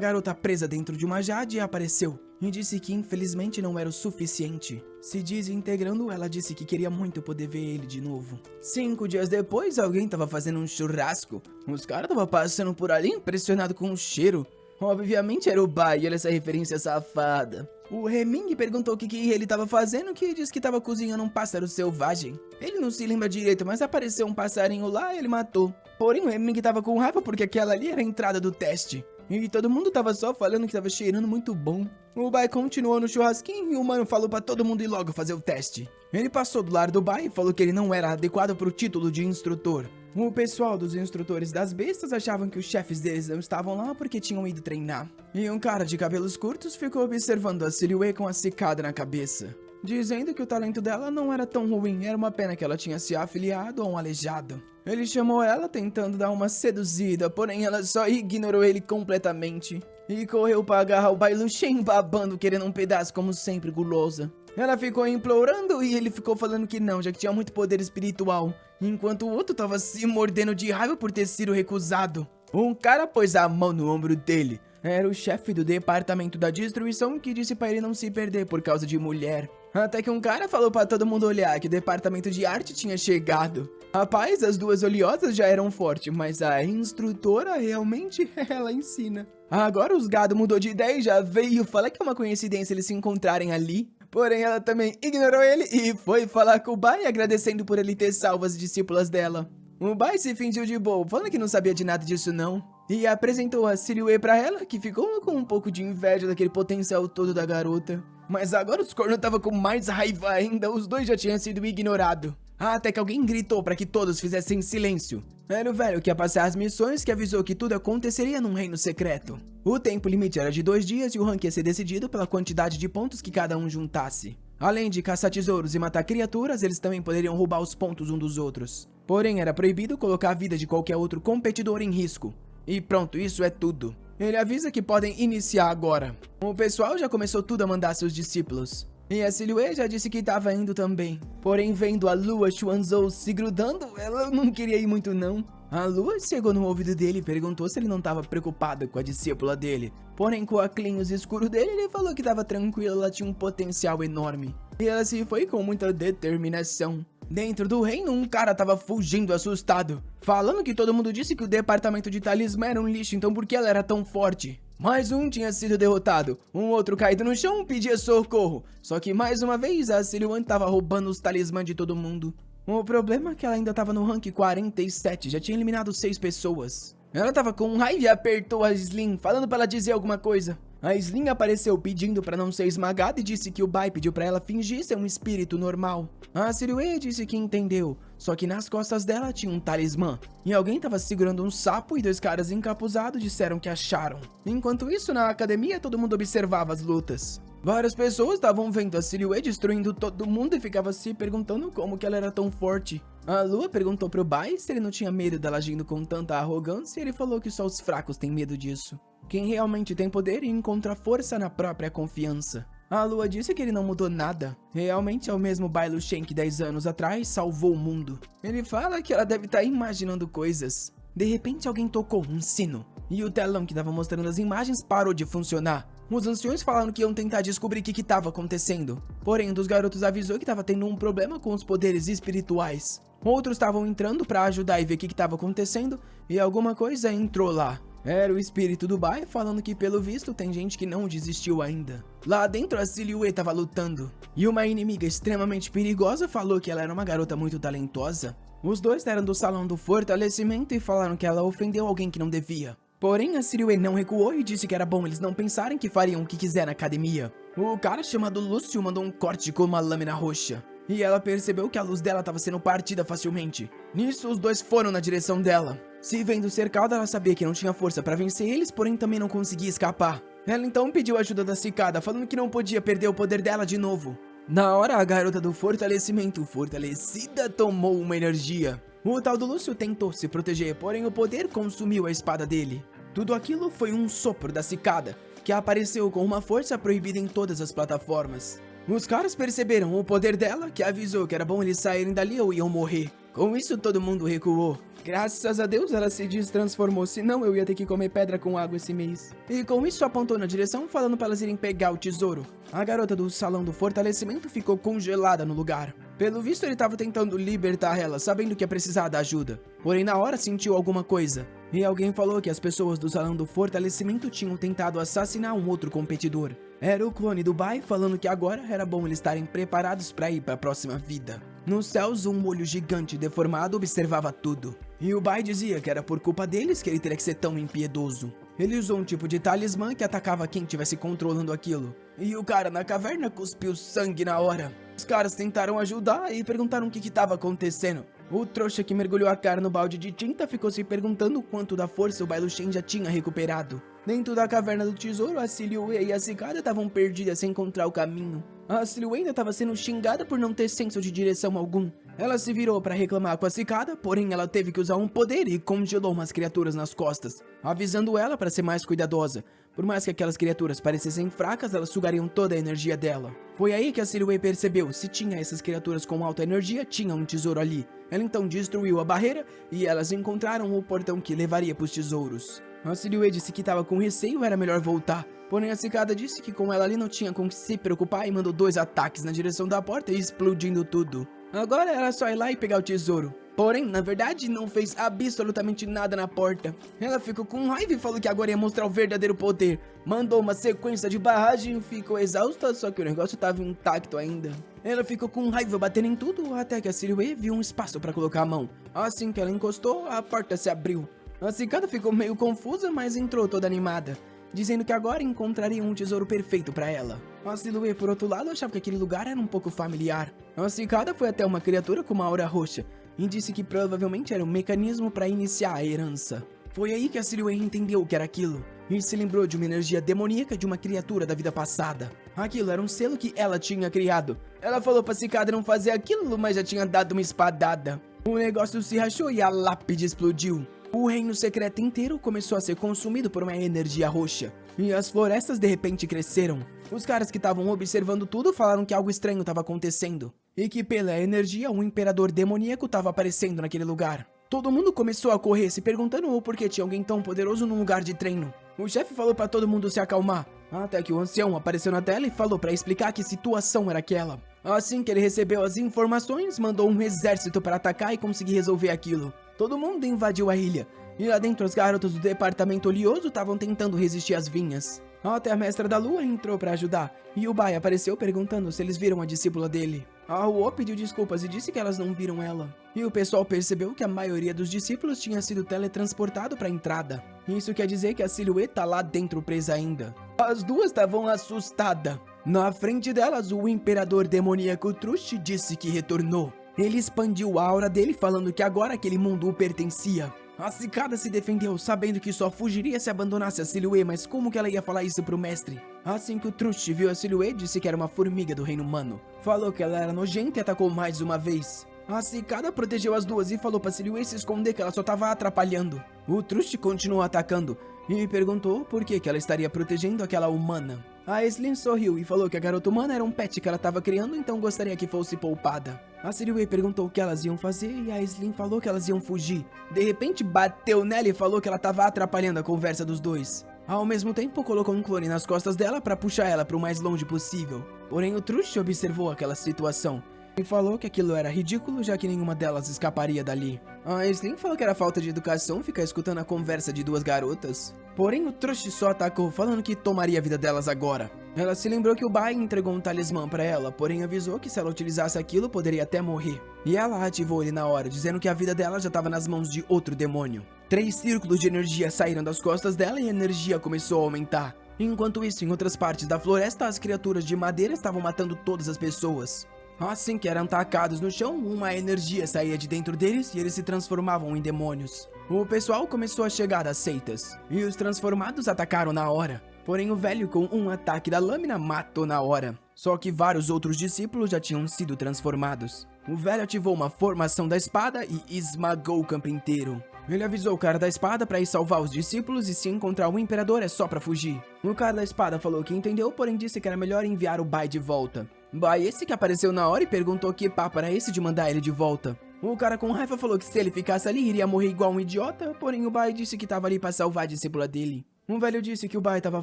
garota presa dentro de uma Jade apareceu e disse que infelizmente não era o suficiente. Se desintegrando, ela disse que queria muito poder ver ele de novo. 5 dias depois, alguém tava fazendo um churrasco. Os caras tava passando por ali impressionado com o cheiro. Obviamente era o Bai, olha essa referência safada. O Hemming perguntou o que ele tava fazendo, que disse que tava cozinhando um pássaro selvagem. Ele não se lembra direito, mas apareceu um passarinho lá e ele matou. Porém o Hemming tava com raiva porque aquela ali era a entrada do teste. E todo mundo tava só falando que tava cheirando muito bom. O Bai continuou no churrasquinho e o mano falou pra todo mundo ir logo fazer o teste. Ele passou do lado do Bai e falou que ele não era adequado pro título de instrutor. O pessoal dos instrutores das bestas achavam que os chefes deles não estavam lá porque tinham ido treinar. E um cara de cabelos curtos ficou observando a Silhouette com a cicada na cabeça, dizendo que o talento dela não era tão ruim, era uma pena que ela tinha se afiliado a um aleijado. Ele chamou ela tentando dar uma seduzida, porém ela só ignorou ele completamente e correu para agarrar o Bai Luxem babando, querendo um pedaço como sempre, gulosa. Ela ficou implorando e ele ficou falando que não, já que tinha muito poder espiritual, enquanto o outro tava se mordendo de raiva por ter sido recusado. Um cara pôs a mão no ombro dele. Era o chefe do departamento da destruição que disse pra ele não se perder por causa de mulher. Até que um cara falou pra todo mundo olhar que o departamento de arte tinha chegado. Rapaz, as duas oleosas já eram fortes, mas a instrutora realmente ela ensina. Agora os gado mudou de ideia e já veio falar que é uma coincidência eles se encontrarem ali. Porém ela também ignorou ele e foi falar com o Bai agradecendo por ele ter salvo as discípulas dela. O Bai se fingiu de bobo, falando que não sabia de nada disso não. E apresentou a Silhouette pra ela, que ficou com um pouco de inveja daquele potencial todo da garota. Mas agora os cornos estavam com mais raiva ainda, os dois já tinham sido ignorados. Até que alguém gritou para que todos fizessem silêncio. Era o velho que ia passar as missões, que avisou que tudo aconteceria num reino secreto. O tempo limite era de 2 dias e o rank ia ser decidido pela quantidade de pontos que cada um juntasse. Além de caçar tesouros e matar criaturas, eles também poderiam roubar os pontos um dos outros. Porém, era proibido colocar a vida de qualquer outro competidor em risco. E pronto, isso é tudo. Ele avisa que podem iniciar agora. O pessoal já começou tudo a mandar seus discípulos. E a Silhouette já disse que estava indo também. Porém, vendo a Lua Xuanzhou se grudando, ela não queria ir muito não. A Lua chegou no ouvido dele e perguntou se ele não estava preocupado com a discípula dele. Porém, com o óculos escuro dele, ele falou que estava tranquilo, ela tinha um potencial enorme. E ela se foi com muita determinação. Dentro do reino, um cara tava fugindo assustado, falando que todo mundo disse que o departamento de talismã era um lixo, então por que ela era tão forte? Mais um tinha sido derrotado, um outro caído no chão pedia socorro. Só que mais uma vez a Silhouette tava roubando os talismãs de todo mundo. O problema é que ela ainda tava no rank 47, já tinha eliminado 6 pessoas. Ela tava com raiva e apertou a Slim, falando pra ela dizer alguma coisa. A Slim apareceu pedindo pra não ser esmagada e disse que o Bai pediu pra ela fingir ser um espírito normal. A Silhouette disse que entendeu, só que nas costas dela tinha um talismã. E alguém tava segurando um sapo e 2 caras encapuzados disseram que acharam. Enquanto isso, na academia, todo mundo observava as lutas. Várias pessoas estavam vendo a Silhouette destruindo todo mundo e ficava se perguntando como que ela era tão forte. A Lua perguntou pro Bai se ele não tinha medo dela agindo com tanta arrogância e ele falou que só os fracos têm medo disso. Quem realmente tem poder encontra força na própria confiança. A Lua disse que ele não mudou nada. Realmente é o mesmo Bai Luchen que 10 anos atrás salvou o mundo. Ele fala que ela deve estar imaginando coisas. De repente alguém tocou um sino. E o telão que estava mostrando as imagens parou de funcionar. Os anciões falaram que iam tentar descobrir o que estava acontecendo. Porém, um dos garotos avisou que estava tendo um problema com os poderes espirituais. Outros estavam entrando para ajudar e ver o que estava acontecendo. E alguma coisa entrou lá. Era o espírito do Bai falando que, pelo visto, tem gente que não desistiu ainda. Lá dentro, a Silhouette estava lutando. E uma inimiga extremamente perigosa falou que ela era uma garota muito talentosa. Os dois eram do salão do fortalecimento e falaram que ela ofendeu alguém que não devia. Porém, a Silhouette não recuou e disse que era bom eles não pensarem que fariam o que quiser na academia. O cara chamado Lúcio mandou um corte com uma lâmina roxa. E ela percebeu que a luz dela estava sendo partida facilmente. Nisso, os dois foram na direção dela. Se vendo cercada, ela sabia que não tinha força para vencer eles, porém também não conseguia escapar. Ela então pediu ajuda da Cicada, falando que não podia perder o poder dela de novo. Na hora, a garota do fortalecimento fortalecida tomou uma energia. O tal do Lúcio tentou se proteger, porém o poder consumiu a espada dele. Tudo aquilo foi um sopro da Cicada, que apareceu com uma força proibida em todas as plataformas. Os caras perceberam o poder dela, que avisou que era bom eles saírem dali ou iam morrer. Com isso, todo mundo recuou. Graças a Deus, ela se destransformou, senão eu ia ter que comer pedra com água esse mês. E com isso, apontou na direção, falando para elas irem pegar o tesouro. A garota do salão do fortalecimento ficou congelada no lugar. Pelo visto, ele estava tentando libertar ela, sabendo que ia precisar da ajuda. Porém, na hora, sentiu alguma coisa. E alguém falou que as pessoas do salão do fortalecimento tinham tentado assassinar um outro competidor. Era o clone do Bai falando que agora era bom eles estarem preparados para ir para a próxima vida. Nos céus, um olho gigante deformado observava tudo. E o Bai dizia que era por culpa deles que ele teria que ser tão impiedoso. Ele usou um tipo de talismã que atacava quem estivesse controlando aquilo. E o cara na caverna cuspiu sangue na hora. Os caras tentaram ajudar e perguntaram o que estava acontecendo. O trouxa que mergulhou a cara no balde de tinta ficou se perguntando quanto da força o Bai Luchen já tinha recuperado. Dentro da caverna do tesouro, a Silhouette e a Cicada estavam perdidas sem encontrar o caminho. A Silhouette ainda estava sendo xingada por não ter senso de direção algum. Ela se virou para reclamar com a Cicada, porém ela teve que usar um poder e congelou umas criaturas nas costas, avisando ela para ser mais cuidadosa. Por mais que aquelas criaturas parecessem fracas, elas sugariam toda a energia dela. Foi aí que a Silhouette percebeu, se tinha essas criaturas com alta energia, tinha um tesouro ali. Ela então destruiu a barreira e elas encontraram o portão que levaria para os tesouros. A Silhouette disse que estava com receio, era melhor voltar. Porém, a Cicada disse que com ela ali não tinha com que se preocupar e mandou 2 ataques na direção da porta, explodindo tudo. Agora era só ir lá e pegar o tesouro. Porém, na verdade, não fez absolutamente nada na porta. Ela ficou com raiva e falou que agora ia mostrar o verdadeiro poder. Mandou uma sequência de barragem, ficou exausta, só que o negócio estava intacto ainda. Ela ficou com raiva batendo em tudo, até que a Silhouette viu um espaço para colocar a mão. Assim que ela encostou, a porta se abriu. A Cicada ficou meio confusa, mas entrou toda animada, dizendo que agora encontraria um tesouro perfeito para ela. A Silhouette, por outro lado, achava que aquele lugar era um pouco familiar. A Cicada foi até uma criatura com uma aura roxa e disse que provavelmente era um mecanismo para iniciar a herança. Foi aí que a Silhouette entendeu o que era aquilo e se lembrou de uma energia demoníaca de uma criatura da vida passada. Aquilo era um selo que ela tinha criado. Ela falou pra Cicada não fazer aquilo, mas já tinha dado uma espadada. O negócio se rachou e a lápide explodiu. O reino secreto inteiro começou a ser consumido por uma energia roxa. E as florestas de repente cresceram. Os caras que estavam observando tudo falaram que algo estranho estava acontecendo. E que pela energia um imperador demoníaco estava aparecendo naquele lugar. Todo mundo começou a correr, se perguntando o porquê tinha alguém tão poderoso num lugar de treino. O chefe falou para todo mundo se acalmar, até que o ancião apareceu na tela e falou para explicar que situação era aquela. Assim que ele recebeu as informações, mandou um exército para atacar e conseguir resolver aquilo. todo mundo invadiu a ilha. E lá dentro os garotos do departamento oleoso estavam tentando resistir às vinhas. Até a mestra da lua entrou para ajudar, e o Bai apareceu perguntando se eles viram a discípula dele. A Uo pediu desculpas e disse que elas não viram ela. E o pessoal percebeu que a maioria dos discípulos tinha sido teletransportado para a entrada. Isso quer dizer que a silhueta tá lá dentro presa ainda. As duas estavam assustadas. Na frente delas, o imperador demoníaco Trush disse que retornou. Ele expandiu a aura dele falando que agora aquele mundo o pertencia. A cicada se defendeu, sabendo que só fugiria se abandonasse a Silhouette, mas como que ela ia falar isso pro mestre? Assim que o Trush viu a Silhouette, disse que era uma formiga do reino humano. Falou que ela era nojenta e atacou mais uma vez. A cicada protegeu as duas e falou pra Silhouette se esconder, que ela só tava atrapalhando. O Trush continuou atacando e perguntou por que ela estaria protegendo aquela humana. A Aislinn sorriu e falou que a garota humana era um pet que ela estava criando, então gostaria que fosse poupada. A Silhouette perguntou o que elas iam fazer e a Aislinn falou que elas iam fugir. De repente bateu nela e falou que ela estava atrapalhando a conversa dos dois. Ao mesmo tempo colocou um clone nas costas dela para puxar ela para o mais longe possível. Porém o Trush observou aquela situação e falou que aquilo era ridículo, já que nenhuma delas escaparia dali. A Aislinn falou que era falta de educação ficar escutando a conversa de duas garotas. Porém, o Trush só atacou, falando que tomaria a vida delas agora. Ela se lembrou que o Bai entregou um talismã para ela, porém avisou que se ela utilizasse aquilo, poderia até morrer. E ela ativou ele na hora, dizendo que a vida dela já estava nas mãos de outro demônio. 3 círculos de energia saíram das costas dela e a energia começou a aumentar. Enquanto isso, em outras partes da floresta, as criaturas de madeira estavam matando todas as pessoas. Assim que eram tacados no chão, uma energia saía de dentro deles e eles se transformavam em demônios. O pessoal começou a chegar das seitas, e os transformados atacaram na hora. Porém o velho com um ataque da lâmina matou na hora. Só que vários outros discípulos já tinham sido transformados. O velho ativou uma formação da espada e esmagou o campo inteiro. Ele avisou o cara da espada para ir salvar os discípulos e se encontrar o imperador é só para fugir. O cara da espada falou que entendeu, porém disse que era melhor enviar o Bai de volta. Bai esse que apareceu na hora e perguntou que papo era esse de mandar ele de volta. O cara com raiva falou que se ele ficasse ali iria morrer igual um idiota, porém o Bai disse que tava ali para salvar a discípula dele. Um velho disse que o Bai estava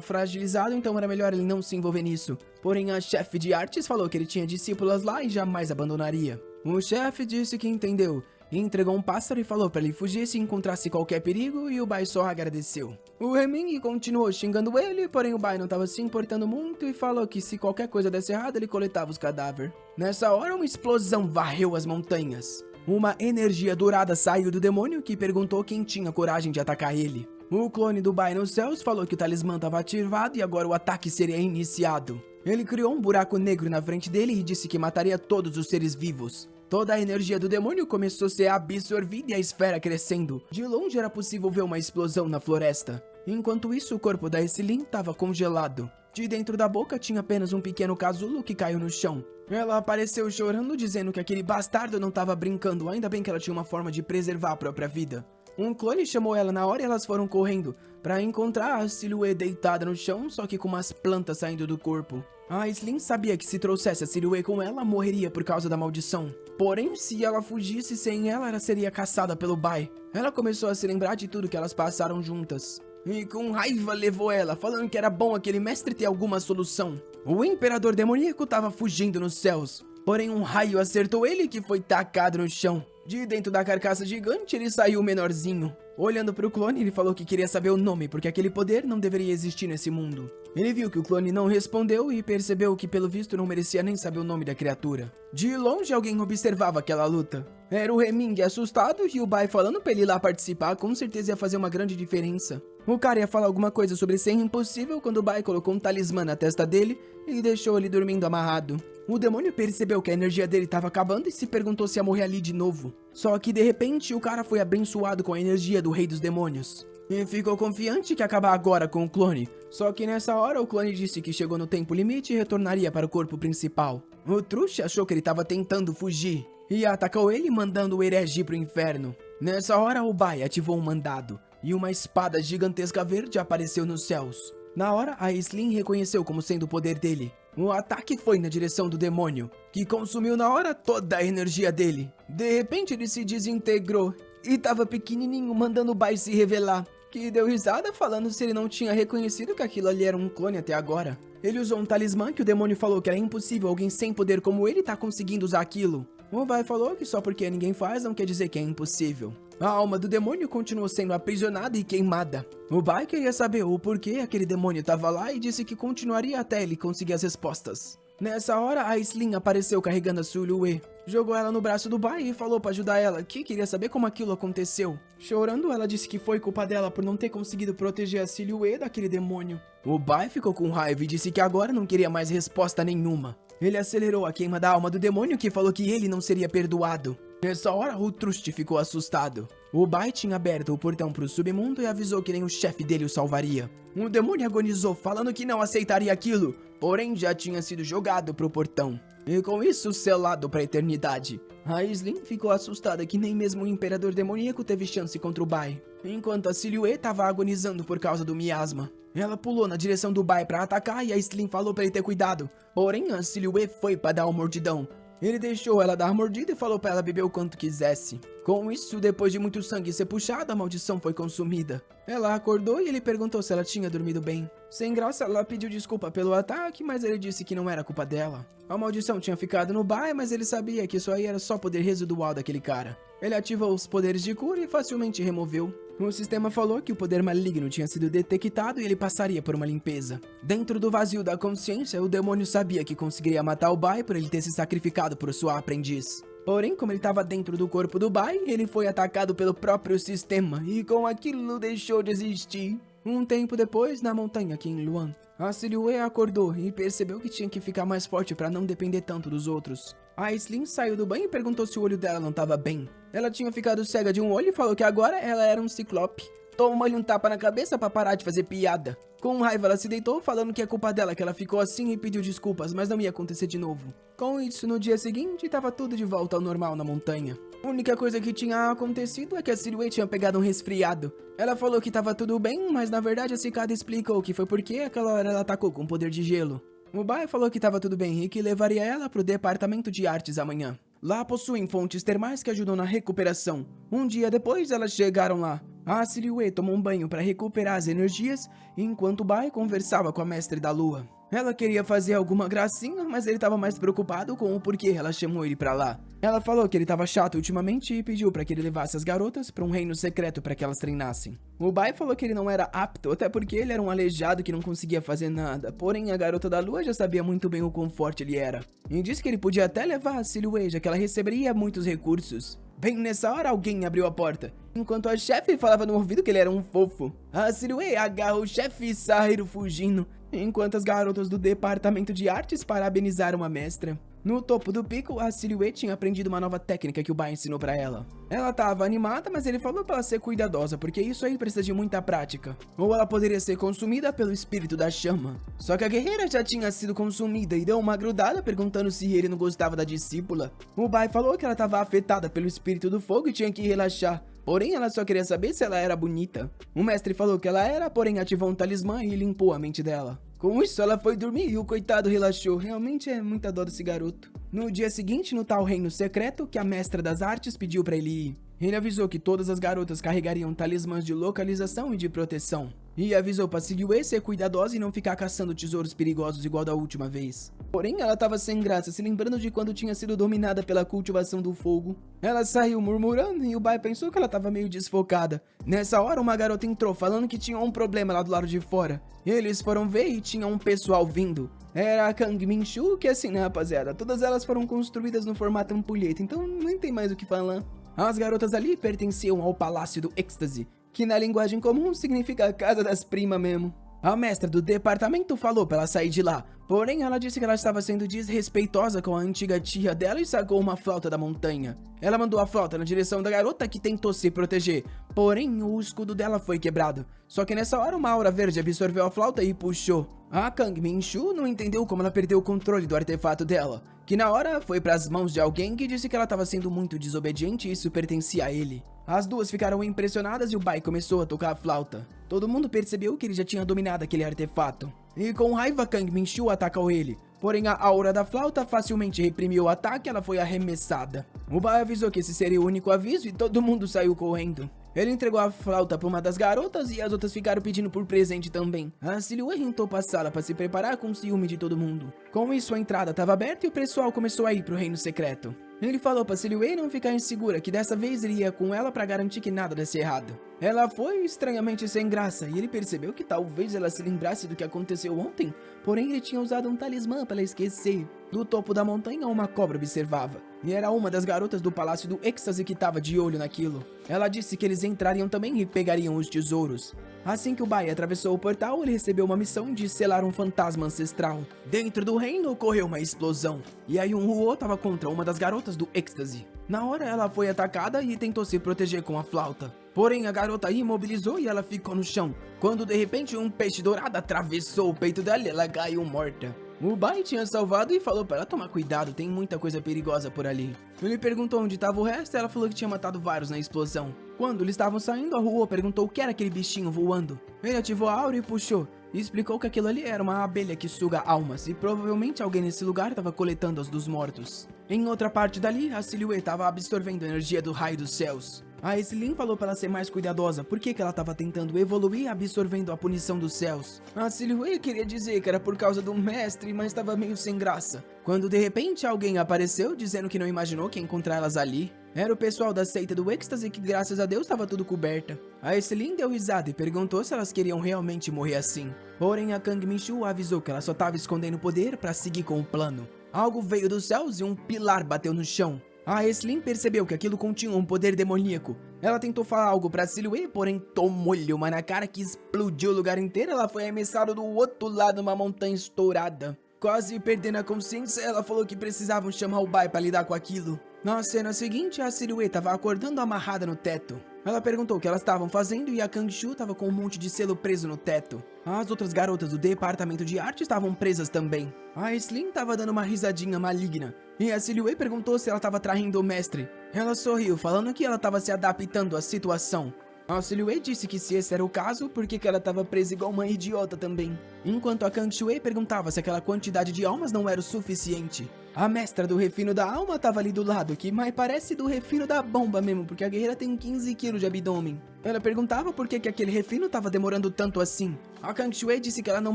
fragilizado, então era melhor ele não se envolver nisso. Porém a chefe de artes falou que ele tinha discípulas lá e jamais abandonaria. O chefe disse que entendeu. Entregou um pássaro e falou para ele fugir se encontrasse qualquer perigo, e o Bai só agradeceu. O Heming continuou xingando ele, porém o Bai não estava se importando muito e falou que se qualquer coisa desse errado ele coletava os cadáveres. Nessa hora uma explosão varreu as montanhas. Uma energia dourada saiu do demônio que perguntou quem tinha coragem de atacar ele. O clone do Bai nos céus falou que o talismã estava ativado e agora o ataque seria iniciado. Ele criou um buraco negro na frente dele e disse que mataria todos os seres vivos. Toda a energia do demônio começou a ser absorvida e a esfera crescendo. De longe era possível ver uma explosão na floresta. Enquanto isso, o corpo da Aislinn estava congelado. De dentro da boca tinha apenas um pequeno casulo que caiu no chão. Ela apareceu chorando, dizendo que aquele bastardo não estava brincando, ainda bem que ela tinha uma forma de preservar a própria vida. Um clone chamou ela na hora e elas foram correndo para encontrar a Silhouette deitada no chão, só que com umas plantas saindo do corpo. A Aislinn sabia que se trouxesse a Silhouette com ela, morreria por causa da maldição. Porém, se ela fugisse sem ela, ela seria caçada pelo Bai. Ela começou a se lembrar de tudo que elas passaram juntas. E com raiva levou ela, falando que era bom aquele mestre ter alguma solução. O imperador demoníaco estava fugindo nos céus. Porém, um raio acertou ele que foi tacado no chão. De dentro da carcaça gigante, ele saiu menorzinho. Olhando para o clone, ele falou que queria saber o nome, porque aquele poder não deveria existir nesse mundo. Ele viu que o clone não respondeu e percebeu que, pelo visto, não merecia nem saber o nome da criatura. De longe, alguém observava aquela luta. Era o Heming assustado e o Bai falando para ele ir lá participar, com certeza ia fazer uma grande diferença. O cara ia falar alguma coisa sobre ser impossível quando o Bai colocou um talismã na testa dele e deixou ele dormindo amarrado. O demônio percebeu que a energia dele estava acabando e se perguntou se ia morrer ali de novo. Só que de repente o cara foi abençoado com a energia do rei dos demônios. E ficou confiante que ia acabar agora com o clone. Só que nessa hora o clone disse que chegou no tempo limite e retornaria para o corpo principal. O Trush achou que ele estava tentando fugir e atacou ele mandando o herege pro inferno. Nessa hora o Bai ativou um mandado e uma espada gigantesca verde apareceu nos céus. Na hora, a Aislinn reconheceu como sendo o poder dele. O ataque foi na direção do demônio, que consumiu na hora toda a energia dele. De repente ele se desintegrou e tava pequenininho mandando o Bai se revelar, que deu risada falando se ele não tinha reconhecido que aquilo ali era um clone até agora. Ele usou um talismã que o demônio falou que era impossível alguém sem poder como ele tá conseguindo usar aquilo. O Bai falou que só porque ninguém faz não quer dizer que é impossível. A alma do demônio continuou sendo aprisionada e queimada. O Bai queria saber o porquê aquele demônio estava lá e disse que continuaria até ele conseguir as respostas. Nessa hora, a Slim apareceu carregando a Silhouette. Jogou ela no braço do Bai e falou para ajudar ela, que queria saber como aquilo aconteceu. Chorando, ela disse que foi culpa dela por não ter conseguido proteger a Silhouette daquele demônio. O Bai ficou com raiva e disse que agora não queria mais resposta nenhuma. Ele acelerou a queima da alma do demônio, que falou que ele não seria perdoado. Nessa hora, o Trust ficou assustado. O Bai tinha aberto o portão para o submundo e avisou que nem o chefe dele o salvaria. O demônio agonizou, falando que não aceitaria aquilo, porém já tinha sido jogado para o portão. E com isso, selado para a eternidade. A Slim ficou assustada que nem mesmo o Imperador Demoníaco teve chance contra o Bai. Enquanto a Silhouette estava agonizando por causa do miasma. Ela pulou na direção do Bai para atacar e a Slim falou para ele ter cuidado. Porém, a Silhouette foi para dar uma mordidão. Ele deixou ela dar a mordida e falou para ela beber o quanto quisesse. Com isso, depois de muito sangue ser puxado, a maldição foi consumida. Ela acordou e ele perguntou se ela tinha dormido bem. Sem graça, ela pediu desculpa pelo ataque, mas ele disse que não era culpa dela. A maldição tinha ficado no Bai, mas ele sabia que isso aí era só poder residual daquele cara. Ele ativou os poderes de cura e facilmente removeu. O sistema falou que o poder maligno tinha sido detectado e ele passaria por uma limpeza. Dentro do vazio da consciência, o demônio sabia que conseguiria matar o Bai por ele ter se sacrificado por sua aprendiz. Porém, como ele estava dentro do corpo do Bai, ele foi atacado pelo próprio sistema e com aquilo deixou de existir. Um tempo depois, na montanha aqui em Luan, a Silhouette acordou e percebeu que tinha que ficar mais forte para não depender tanto dos outros. A Slim saiu do banho e perguntou se o olho dela não estava bem. Ela tinha ficado cega de um olho e falou que agora ela era um ciclope. Toma-lhe um tapa na cabeça para parar de fazer piada. Com raiva, ela se deitou, falando que é culpa dela que ela ficou assim e pediu desculpas, mas não ia acontecer de novo. Com isso, no dia seguinte, estava tudo de volta ao normal na montanha. A única coisa que tinha acontecido é que a Silhouette tinha pegado um resfriado. Ela falou que estava tudo bem, mas na verdade a cicada explicou que foi porque aquela hora ela atacou com poder de gelo. O Bai falou que estava tudo bem e que levaria ela para o departamento de artes amanhã. Lá possuem fontes termais que ajudam na recuperação. Um dia depois, elas chegaram lá. A Silhouette tomou um banho para recuperar as energias, enquanto o Bai conversava com a mestre da lua. Ela queria fazer alguma gracinha, mas ele estava mais preocupado com o porquê ela chamou ele para lá. Ela falou que ele estava chato ultimamente e pediu para que ele levasse as garotas para um reino secreto para que elas treinassem. O Bai falou que ele não era apto, até porque ele era um aleijado que não conseguia fazer nada, porém a garota da lua já sabia muito bem o quão forte ele era. E disse que ele podia até levar a Silhouette, já que ela receberia muitos recursos. Bem nessa hora, alguém abriu a porta, enquanto a chefe falava no ouvido que ele era um fofo. A Silhouette agarra o chefe e sai fugindo, enquanto as garotas do departamento de artes parabenizaram a mestra. No topo do pico, a Silhouette tinha aprendido uma nova técnica que o Bai ensinou pra ela. Ela tava animada, mas ele falou pra ela ser cuidadosa, porque isso aí precisa de muita prática. Ou ela poderia ser consumida pelo espírito da chama. Só que a guerreira já tinha sido consumida e deu uma grudada perguntando se ele não gostava da discípula. O Bai falou que ela tava afetada pelo espírito do fogo e tinha que relaxar. Porém, ela só queria saber se ela era bonita. O mestre falou que ela era, porém ativou um talismã e limpou a mente dela. Com isso, ela foi dormir e o coitado relaxou. Realmente é muita dó desse garoto. No dia seguinte, no tal reino secreto, que a mestra das artes pediu pra ele ir. Ele avisou que todas as garotas carregariam talismãs de localização e de proteção. E avisou pra Silhouette ser cuidadosa e não ficar caçando tesouros perigosos igual da última vez. Porém, ela tava sem graça, se lembrando de quando tinha sido dominada pela cultivação do fogo. Ela saiu murmurando e o Bai pensou que ela tava meio desfocada. Nessa hora, uma garota entrou falando que tinha um problema lá do lado de fora. Eles foram ver e tinha um pessoal vindo. Era a Kang Min-Shu, que assim, né, rapaziada? Todas elas foram construídas no formato ampulheta, então nem tem mais o que falar. As garotas ali pertenciam ao Palácio do Êxtase, que na linguagem comum significa a casa das primas mesmo. A mestra do departamento falou pra ela sair de lá, porém ela disse que ela estava sendo desrespeitosa com a antiga tia dela e sacou uma flauta da montanha. Ela mandou a flauta na direção da garota, que tentou se proteger, porém o escudo dela foi quebrado. Só que nessa hora uma aura verde absorveu a flauta e puxou. A Kang Min-Shu não entendeu como ela perdeu o controle do artefato dela, que na hora foi para as mãos de alguém que disse que ela estava sendo muito desobediente e isso pertencia a ele. As duas ficaram impressionadas e o Bai começou a tocar a flauta. Todo mundo percebeu que ele já tinha dominado aquele artefato. E com raiva, Kang Min-Shu atacou ele. Porém, a aura da flauta facilmente reprimiu o ataque e ela foi arremessada. O Bai avisou que esse seria o único aviso e todo mundo saiu correndo. Ele entregou a flauta para uma das garotas e as outras ficaram pedindo por presente também. A Silhouette entrou para a sala para se preparar com ciúme de todo mundo. Com isso, a entrada estava aberta e o pessoal começou a ir para o reino secreto. Ele falou pra Silhouette não ficar insegura, que dessa vez ele ia com ela pra garantir que nada desse errado. Ela foi estranhamente sem graça, e ele percebeu que talvez ela se lembrasse do que aconteceu ontem, porém ele tinha usado um talismã para esquecer. Do topo da montanha, uma cobra observava, e era uma das garotas do Palácio do Êxtase que estava de olho naquilo. Ela disse que eles entrariam também e pegariam os tesouros. Assim que o Bai atravessou o portal, ele recebeu uma missão de selar um fantasma ancestral. Dentro do reino ocorreu uma explosão, e aí um Huo estava contra uma das garotas do Êxtase. Na hora ela foi atacada e tentou se proteger com a flauta. Porém a garota imobilizou e ela ficou no chão, quando de repente um peixe dourado atravessou o peito dela e ela caiu morta. O Bai tinha salvado e falou para ela tomar cuidado, tem muita coisa perigosa por ali. Ele perguntou onde estava o resto e ela falou que tinha matado vários na explosão. Quando eles estavam saindo, a Huo perguntou o que era aquele bichinho voando. Ele ativou a aura e puxou, e explicou que aquilo ali era uma abelha que suga almas, e provavelmente alguém nesse lugar estava coletando as dos mortos. Em outra parte dali, a Silhouette estava absorvendo a energia do raio dos céus. A Aislinn falou para ela ser mais cuidadosa, porque ela estava tentando evoluir absorvendo a punição dos céus. A Silhouette queria dizer que era por causa do mestre, mas estava meio sem graça. Quando de repente alguém apareceu dizendo que não imaginou que ia encontrar elas ali. Era o pessoal da seita do Êxtase que graças a Deus estava tudo coberta. A Aislinn deu risada e perguntou se elas queriam realmente morrer assim. Porém a Kang Minshu avisou que ela só estava escondendo o poder para seguir com o plano. Algo veio dos céus e um pilar bateu no chão. A Aislinn percebeu que aquilo continha um poder demoníaco. Ela tentou falar algo pra Silhouette, porém tomou-lhe uma na cara que explodiu o lugar inteiro. Ela foi arremessada do outro lado de uma montanha estourada. Quase perdendo a consciência, ela falou que precisavam chamar o Bai pra lidar com aquilo. Na cena seguinte, a Silhouette estava acordando amarrada no teto. Ela perguntou o que elas estavam fazendo e a Kang-Shu estava com um monte de selo preso no teto. As outras garotas do departamento de arte estavam presas também. A Aislinn estava dando uma risadinha maligna. E a Silhouette perguntou se ela estava traindo o mestre. Ela sorriu, falando que ela estava se adaptando à situação. A Silhouette disse que se esse era o caso, por que ela estava presa igual uma idiota também. Enquanto a Kang-Shui perguntava se aquela quantidade de almas não era o suficiente. A mestra do refino da alma estava ali do lado, que mais parece do refino da bomba mesmo, porque a guerreira tem 15 quilos de abdômen. Ela perguntava por que aquele refino estava demorando tanto assim. A Kang-Shui disse que ela não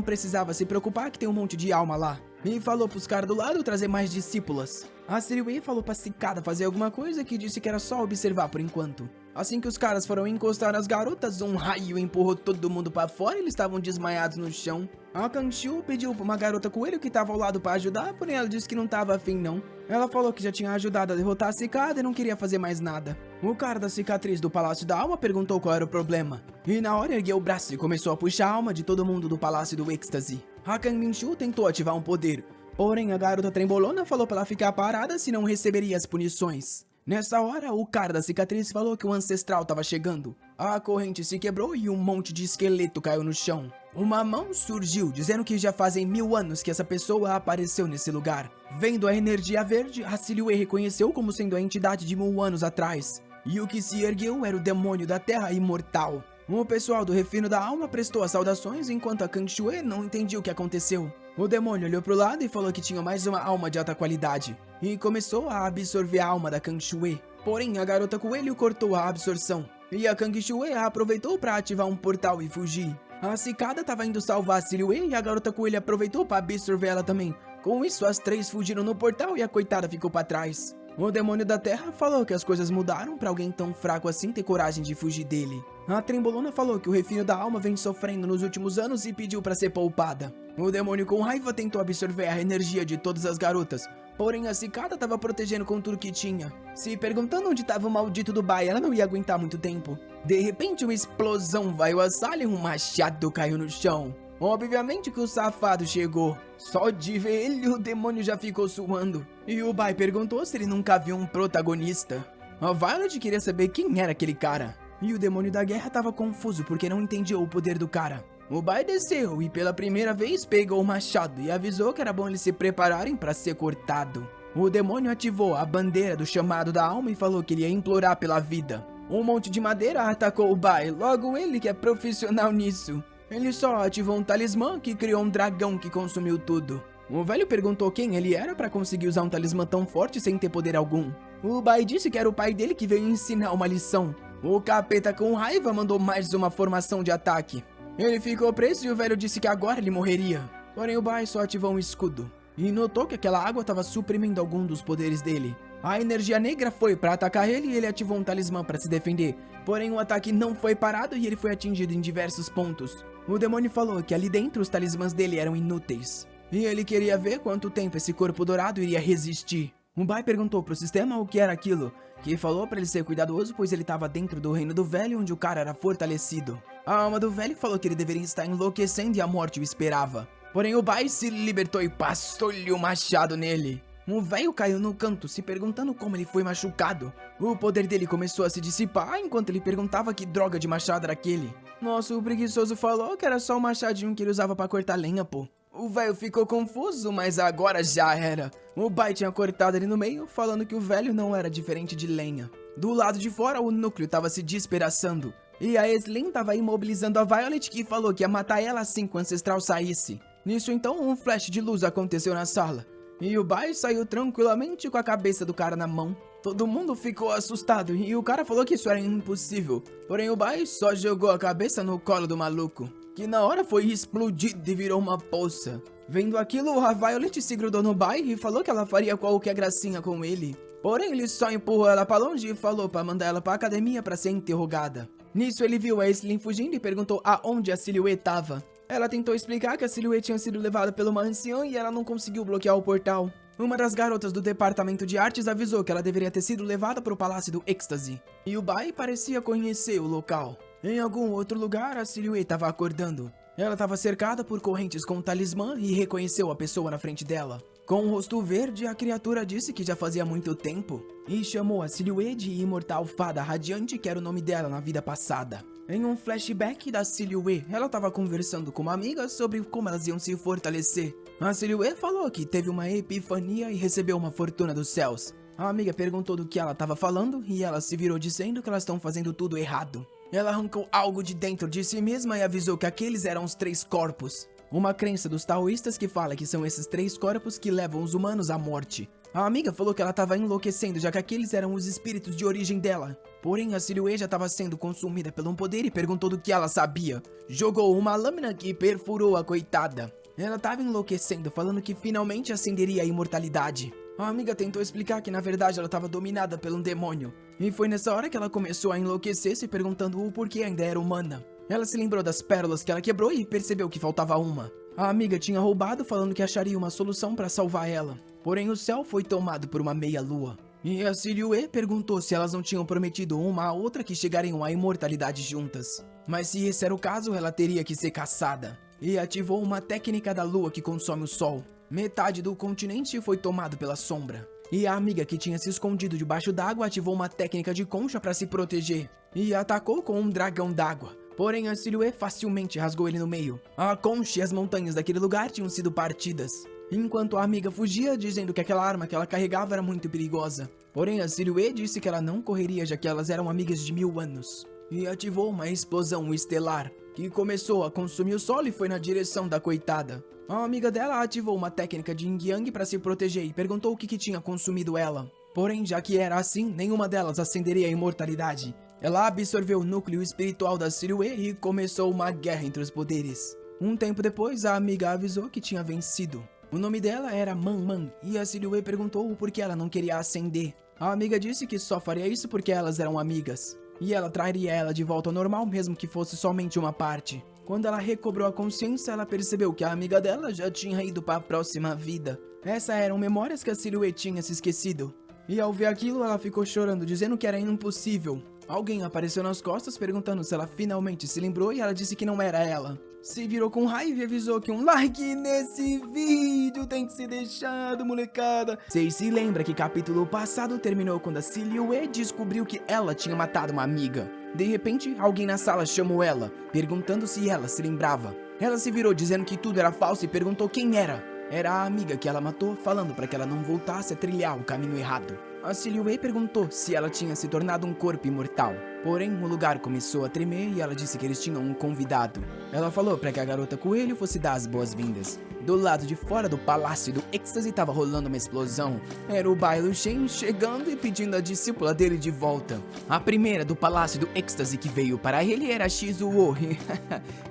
precisava se preocupar que tem um monte de alma lá. E falou pros caras do lado trazer mais discípulas. A Silhouette falou pra Cicada fazer alguma coisa que disse que era só observar por enquanto. Assim que os caras foram encostar nas garotas, um raio empurrou todo mundo pra fora e eles estavam desmaiados no chão. A Kang-Shu pediu pra uma garota coelho que tava ao lado pra ajudar, porém ela disse que não tava afim não. Ela falou que já tinha ajudado a derrotar a Cicada e não queria fazer mais nada. O cara da cicatriz do Palácio da Alma perguntou qual era o problema. E na hora ergueu o braço e começou a puxar a alma de todo mundo do Palácio do Êxtase. A Kang Minshu tentou ativar um poder, porém a garota trembolona falou pra ela ficar parada senão receberia as punições. Nessa hora, o cara da cicatriz falou que o ancestral estava chegando. A corrente se quebrou e um monte de esqueleto caiu no chão. Uma mão surgiu, dizendo que já fazem 1000 anos que essa pessoa apareceu nesse lugar. Vendo a energia verde, a Silhouette reconheceu como sendo a entidade de 1000 anos atrás. E o que se ergueu era o demônio da terra imortal. O pessoal do refino da alma prestou as saudações, enquanto a Kang-Shui não entendia o que aconteceu. O demônio olhou pro lado e falou que tinha mais uma alma de alta qualidade, e começou a absorver a alma da Kang-Shui. Porém, a garota coelho cortou a absorção, e a Kang-Shui aproveitou para ativar um portal e fugir. A Cicada estava indo salvar a Silhouette e a garota coelho aproveitou para absorver ela também. Com isso, as três fugiram no portal e a coitada ficou para trás. O demônio da terra falou que as coisas mudaram para alguém tão fraco assim ter coragem de fugir dele. A trembolona falou que o refino da alma vem sofrendo nos últimos anos e pediu para ser poupada. O demônio com raiva tentou absorver a energia de todas as garotas, porém a Cicada estava protegendo com tudo que tinha. Se perguntando onde estava o maldito do Bai, ela não ia aguentar muito tempo. De repente uma explosão veio à sala e um machado caiu no chão. Obviamente que o safado chegou. Só de ver ele, o demônio já ficou suando. E o Bai perguntou se ele nunca viu um protagonista. A Violet queria saber quem era aquele cara. E o demônio da guerra estava confuso porque não entendia o poder do cara. O Bai desceu e pela primeira vez pegou o machado e avisou que era bom eles se prepararem para ser cortado. O demônio ativou a bandeira do chamado da alma e falou que ele ia implorar pela vida. Um monte de madeira atacou o Bai, logo ele que é profissional nisso. Ele só ativou um talismã que criou um dragão que consumiu tudo. O velho perguntou quem ele era para conseguir usar um talismã tão forte sem ter poder algum. O Bai disse que era o pai dele que veio ensinar uma lição. O capeta com raiva mandou mais uma formação de ataque. Ele ficou preso e o velho disse que agora ele morreria. Porém o Bai só ativou um escudo. E notou que aquela água estava suprimindo algum dos poderes dele. A energia negra foi pra atacar ele e ele ativou um talismã pra se defender. Porém, o ataque não foi parado e ele foi atingido em diversos pontos. O demônio falou que ali dentro os talismãs dele eram inúteis. E ele queria ver quanto tempo esse corpo dourado iria resistir. O Bai perguntou pro sistema o que era aquilo, que falou pra ele ser cuidadoso, pois ele estava dentro do reino do velho, onde o cara era fortalecido. A alma do velho falou que ele deveria estar enlouquecendo e a morte o esperava. Porém, o Bai se libertou e passou-lhe o machado nele. O velho caiu no canto, se perguntando como ele foi machucado. O poder dele começou a se dissipar enquanto ele perguntava que droga de machado era aquele. Nossa, o preguiçoso falou que era só o machadinho que ele usava pra cortar lenha, pô. O velho ficou confuso, mas agora já era. O Bai tinha cortado ele no meio, falando que o velho não era diferente de lenha. Do lado de fora, o núcleo estava se despedaçando. E a Aislinn estava imobilizando a Violet, que falou que ia matar ela assim que o Ancestral saísse. Nisso então, um flash de luz aconteceu na sala. E o Bai saiu tranquilamente com a cabeça do cara na mão. Todo mundo ficou assustado e o cara falou que isso era impossível. Porém o Bai só jogou a cabeça no colo do maluco, que na hora foi explodido e virou uma poça. Vendo aquilo, a Violet se grudou no Bai e falou que ela faria qualquer gracinha com ele. Porém ele só empurrou ela pra longe e falou pra mandar ela pra academia pra ser interrogada. Nisso ele viu a Aislinn fugindo e perguntou aonde a Silhouette tava. Ela tentou explicar que a Silhouette tinha sido levada pela uma anciã e ela não conseguiu bloquear o portal. Uma das garotas do departamento de artes avisou que ela deveria ter sido levada para o Palácio do Êxtase. E o Bai parecia conhecer o local. Em algum outro lugar, a Silhouette estava acordando. Ela estava cercada por correntes com um talismã e reconheceu a pessoa na frente dela. Com o rosto verde, a criatura disse que já fazia muito tempo e chamou a Silhouette de Imortal Fada Radiante, que era o nome dela na vida passada. Em um flashback da Silhouette, ela estava conversando com uma amiga sobre como elas iam se fortalecer. A Silhouette falou que teve uma epifania e recebeu uma fortuna dos céus. A amiga perguntou do que ela estava falando e ela se virou dizendo que elas estão fazendo tudo errado. Ela arrancou algo de dentro de si mesma e avisou que aqueles eram os 3 corpos. Uma crença dos taoístas que fala que são esses 3 corpos que levam os humanos à morte. A amiga falou que ela estava enlouquecendo, já que aqueles eram os espíritos de origem dela. Porém, a Silhouette já estava sendo consumida por um poder e perguntou do que ela sabia. Jogou uma lâmina que perfurou a coitada. Ela estava enlouquecendo, falando que finalmente acenderia a imortalidade. A amiga tentou explicar que na verdade ela estava dominada por um demônio. E foi nessa hora que ela começou a enlouquecer, se perguntando o porquê ainda era humana. Ela se lembrou das pérolas que ela quebrou e percebeu que faltava uma. A amiga tinha roubado, falando que acharia uma solução para salvar ela. Porém, o céu foi tomado por uma meia-lua. E a Silhouette perguntou se elas não tinham prometido uma à outra que chegariam à imortalidade juntas. Mas se esse era o caso, ela teria que ser caçada. E ativou uma técnica da lua que consome o sol. Metade do continente foi tomado pela sombra. E a amiga que tinha se escondido debaixo d'água ativou uma técnica de concha para se proteger. E atacou com um dragão d'água. Porém, a Silhouette facilmente rasgou ele no meio. A concha e as montanhas daquele lugar tinham sido partidas. Enquanto a amiga fugia, dizendo que aquela arma que ela carregava era muito perigosa. Porém, a Silhouette disse que ela não correria, já que elas eram amigas de 1000 anos. E ativou uma explosão estelar, que começou a consumir o solo e foi na direção da coitada. A amiga dela ativou uma técnica de Yin Yang para se proteger e perguntou o que tinha consumido ela. Porém, já que era assim, nenhuma delas acenderia a imortalidade. Ela absorveu o núcleo espiritual da Silhouette e começou uma guerra entre os poderes. Um tempo depois, a amiga avisou que tinha vencido. O nome dela era Man Man, e a Silhouette perguntou por que ela não queria ascender. A amiga disse que só faria isso porque elas eram amigas. E ela traria ela de volta ao normal, mesmo que fosse somente uma parte. Quando ela recobrou a consciência, ela percebeu que a amiga dela já tinha ido para a próxima vida. Essas eram memórias que a Silhouette tinha se esquecido. E ao ver aquilo, ela ficou chorando, dizendo que era impossível. Alguém apareceu nas costas perguntando se ela finalmente se lembrou e ela disse que não era ela. Se virou com raiva e avisou que um like nesse vídeo tem que ser deixado, molecada. Vocês se lembram que capítulo passado terminou quando a Silhouette descobriu que ela tinha matado uma amiga. De repente, alguém na sala chamou ela, perguntando se ela se lembrava. Ela se virou dizendo que tudo era falso e perguntou quem era. Era a amiga que ela matou, falando para que ela não voltasse a trilhar o caminho errado. A Silhouette perguntou se ela tinha se tornado um corpo imortal. Porém, o lugar começou a tremer e ela disse que eles tinham um convidado. Ela falou para que a garota coelho fosse dar as boas-vindas. Do lado de fora do palácio do êxtase estava rolando uma explosão. Era o Bai Luchen chegando e pedindo a discípula dele de volta. A primeira do palácio do êxtase que veio para ele era Shizuo.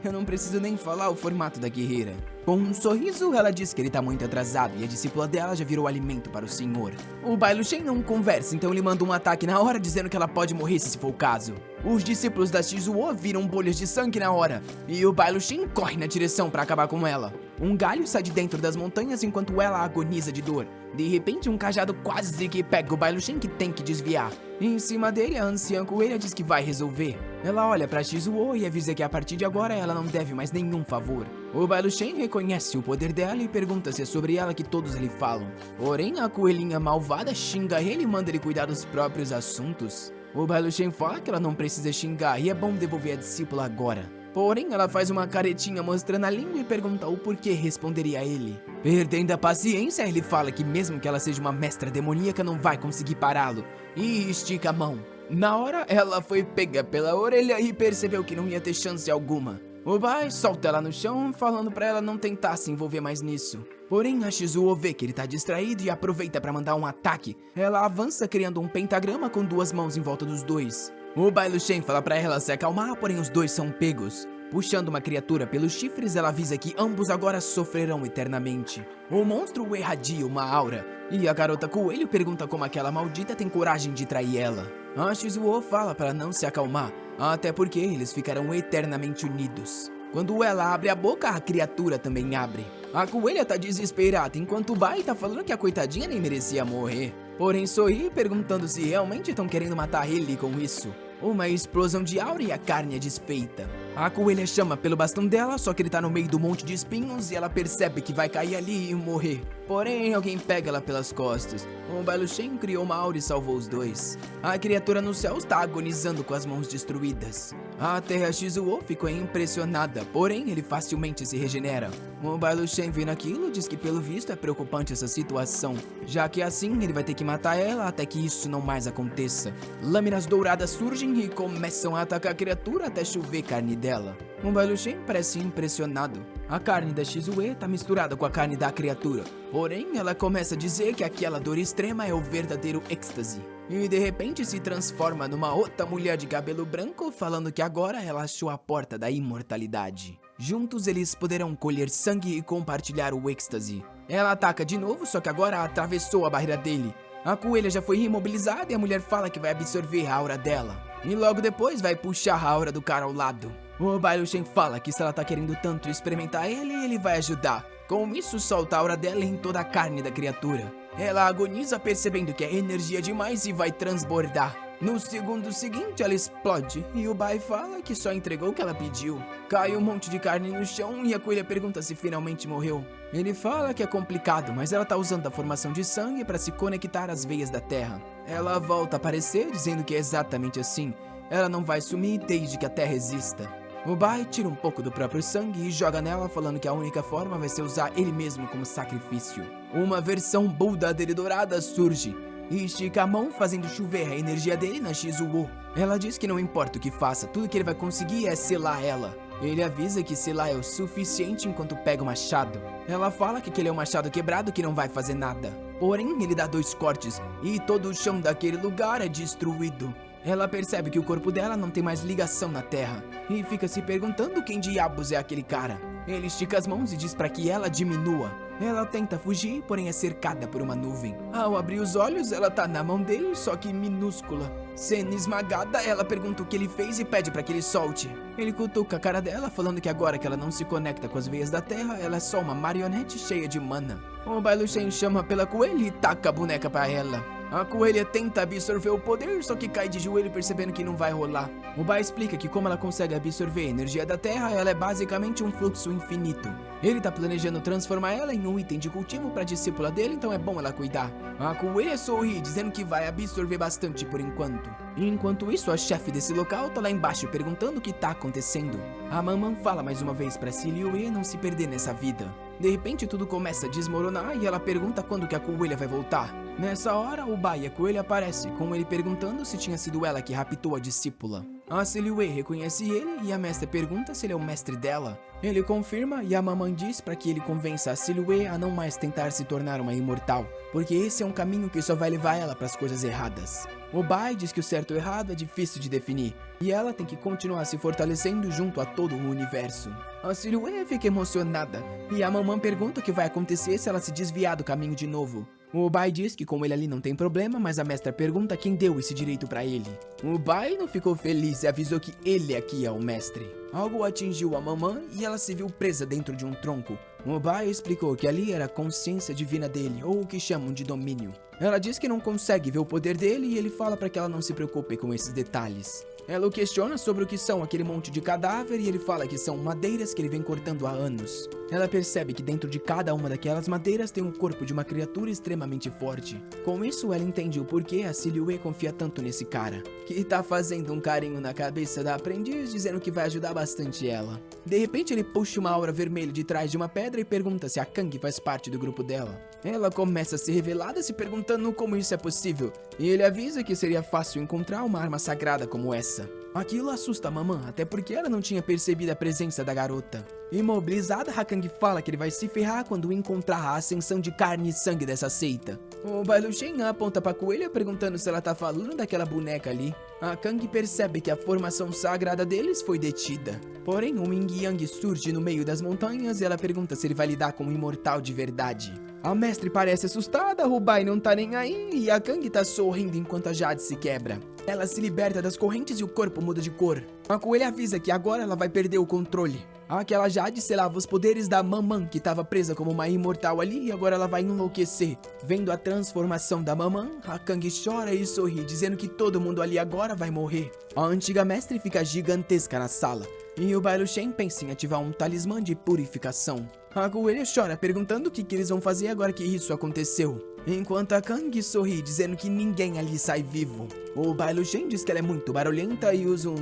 Eu não preciso nem falar o formato da guerreira. Com um sorriso, ela diz que ele tá muito atrasado e a discípula dela já virou alimento para o senhor. O Bai Luchen não conversa, então ele manda um ataque na hora dizendo que ela pode morrer se for o caso. Os discípulos da Shizuo viram bolhas de sangue na hora, e o Bai Luchen corre na direção para acabar com ela. Um galho sai de dentro das montanhas enquanto ela agoniza de dor. De repente, um cajado quase que pega o Bai Luchen, que tem que desviar. Em cima dele, a anciã coelha diz que vai resolver. Ela olha pra Shizuo e avisa que a partir de agora ela não deve mais nenhum favor. O Bai Luchen reconhece o poder dela e pergunta se é sobre ela que todos lhe falam. Porém, a coelhinha malvada xinga ele e manda ele cuidar dos próprios assuntos. O Bai Luchen fala que ela não precisa xingar e é bom devolver a discípula agora. Porém, ela faz uma caretinha mostrando a língua e pergunta o porquê responderia a ele. Perdendo a paciência, ele fala que mesmo que ela seja uma mestra demoníaca, não vai conseguir pará-lo. E estica a mão. Na hora, ela foi pega pela orelha e percebeu que não ia ter chance alguma. O Bai solta ela no chão, falando pra ela não tentar se envolver mais nisso. Porém, a Shizuo vê que ele tá distraído e aproveita pra mandar um ataque. Ela avança criando um pentagrama com duas mãos em volta dos dois. O Bai Luchen fala pra ela se acalmar, porém os dois são pegos. Puxando uma criatura pelos chifres, ela avisa que ambos agora sofrerão eternamente. O monstro irradia uma aura, e a garota coelho pergunta como aquela maldita tem coragem de trair ela. A Shizuo fala para não se acalmar, até porque eles ficarão eternamente unidos. Quando ela abre a boca, a criatura também abre. A coelha tá desesperada, enquanto o Bai tá falando que a coitadinha nem merecia morrer. Porém sorri, perguntando se realmente estão querendo matar ele com isso. Uma explosão de aura e a carne é desfeita. A coelha chama pelo bastão dela, só que ele tá no meio do monte de espinhos e ela percebe que vai cair ali e morrer. Porém, alguém pega ela pelas costas. O Bai Luchen criou uma aura e salvou os dois. A criatura no céu está agonizando com as mãos destruídas. Até a Shizuo ficou impressionada, porém ele facilmente se regenera. O Bai Luchen vendo aquilo diz que pelo visto é preocupante essa situação, já que assim ele vai ter que matar ela até que isso não mais aconteça. Lâminas douradas surgem e começam a atacar a criatura até chover carne dela. O Bai Luchen parece impressionado. A carne da Shizue tá misturada com a carne da criatura. Porém, ela começa a dizer que aquela dor extrema é o verdadeiro êxtase. E de repente se transforma numa outra mulher de cabelo branco, falando que agora ela achou a porta da imortalidade. Juntos eles poderão colher sangue e compartilhar o êxtase. Ela ataca de novo, só que agora atravessou a barreira dele. A coelha já foi imobilizada e a mulher fala que vai absorver a aura dela. E logo depois vai puxar a aura do cara ao lado. O Bai Luchen fala que se ela tá querendo tanto experimentar ele vai ajudar. Com isso, solta a aura dela em toda a carne da criatura. Ela agoniza percebendo que é energia demais e vai transbordar. No segundo seguinte, ela explode e o Bai fala que só entregou o que ela pediu. Cai um monte de carne no chão e a coelha pergunta se finalmente morreu. Ele fala que é complicado, mas ela tá usando a formação de sangue para se conectar às veias da terra. Ela volta a aparecer dizendo que é exatamente assim. Ela não vai sumir desde que a terra exista. O Bai tira um pouco do próprio sangue e joga nela, falando que a única forma vai ser usar ele mesmo como sacrifício. Uma versão Buda dele dourada surge e estica a mão, fazendo chover a energia dele na Shizuo. Ela diz que não importa o que faça, tudo que ele vai conseguir é selar ela. Ele avisa que selar é o suficiente enquanto pega o machado. Ela fala que aquele é um machado quebrado que não vai fazer nada. Porém, ele dá 2 cortes e todo o chão daquele lugar é destruído. Ela percebe que o corpo dela não tem mais ligação na terra e fica se perguntando quem diabos é aquele cara. Ele estica as mãos e diz para que ela diminua. Ela tenta fugir, porém é cercada por uma nuvem. Ao abrir os olhos, ela tá na mão dele, só que minúscula. Sendo esmagada, ela pergunta o que ele fez e pede para que ele solte. Ele cutuca a cara dela, falando que agora que ela não se conecta com as veias da terra, ela é só uma marionete cheia de mana. O Bai Luchen chama pela coelha e taca a boneca para ela. A coelha tenta absorver o poder, só que cai de joelho percebendo que não vai rolar. O Bai explica que como ela consegue absorver a energia da terra, ela é basicamente um fluxo infinito. Ele tá planejando transformar ela em um item de cultivo pra discípula dele, então é bom ela cuidar. A coelha sorri, dizendo que vai absorver bastante por enquanto. Enquanto isso, a chefe desse local tá lá embaixo perguntando o que tá acontecendo. A mamãe fala mais uma vez pra Silhouette não se perder nessa vida. De repente tudo começa a desmoronar e ela pergunta quando que a coelha vai voltar. Nessa hora, o Bai e a coelha aparecem, com ele perguntando se tinha sido ela que raptou a discípula. A Silhouette reconhece ele e a mestra pergunta se ele é o mestre dela. Ele confirma e a mamãe diz para que ele convença a Silhouette a não mais tentar se tornar uma imortal, porque esse é um caminho que só vai levar ela para as coisas erradas. O Bai diz que o certo ou errado é difícil de definir, e ela tem que continuar se fortalecendo junto a todo o universo. A Silhouette fica emocionada, e a mamãe pergunta o que vai acontecer se ela se desviar do caminho de novo. O Bai diz que com ele ali não tem problema, mas a mestra pergunta quem deu esse direito pra ele. O Bai não ficou feliz e avisou que ele aqui é o mestre. Algo atingiu a mamãe e ela se viu presa dentro de um tronco. O Bai explicou que ali era a consciência divina dele, ou o que chamam de domínio. Ela diz que não consegue ver o poder dele e ele fala para que ela não se preocupe com esses detalhes. Ela o questiona sobre o que são aquele monte de cadáver e ele fala que são madeiras que ele vem cortando há anos. Ela percebe que dentro de cada uma daquelas madeiras tem o corpo de uma criatura extremamente forte. Com isso, ela entende o porquê a Silhouette confia tanto nesse cara, que tá fazendo um carinho na cabeça da aprendiz, dizendo que vai ajudar bastante ela. De repente, ele puxa uma aura vermelha de trás de uma pedra e pergunta se a Kang faz parte do grupo dela. Ela começa a ser revelada, se perguntando como isso é possível, e ele avisa que seria fácil encontrar uma arma sagrada como essa. Aquilo assusta a mamãe, até porque ela não tinha percebido a presença da garota. Imobilizada, Kang fala que ele vai se ferrar quando encontrar a ascensão de carne e sangue dessa seita. O Bai Luchen aponta pra coelha perguntando se ela tá falando daquela boneca ali. A Kang percebe que a formação sagrada deles foi detida. Porém, um Yin Yang surge no meio das montanhas e ela pergunta se ele vai lidar com um imortal de verdade. A mestre parece assustada, o Bai não tá nem aí e a Kang tá sorrindo enquanto a Jade se quebra. Ela se liberta das correntes e o corpo muda de cor. A coelha avisa que agora ela vai perder o controle. Aquela Jade selava os poderes da mamãe que estava presa como uma imortal ali e agora ela vai enlouquecer. Vendo a transformação da mamãe, a Kang chora e sorri, dizendo que todo mundo ali agora vai morrer. A antiga mestre fica gigantesca na sala. E o Bai Luchen pensa em ativar um talismã de purificação. A coelha chora, perguntando o que eles vão fazer agora que isso aconteceu. Enquanto a Kang sorri, dizendo que ninguém ali sai vivo. O Bai Luchen diz que ela é muito barulhenta e usa um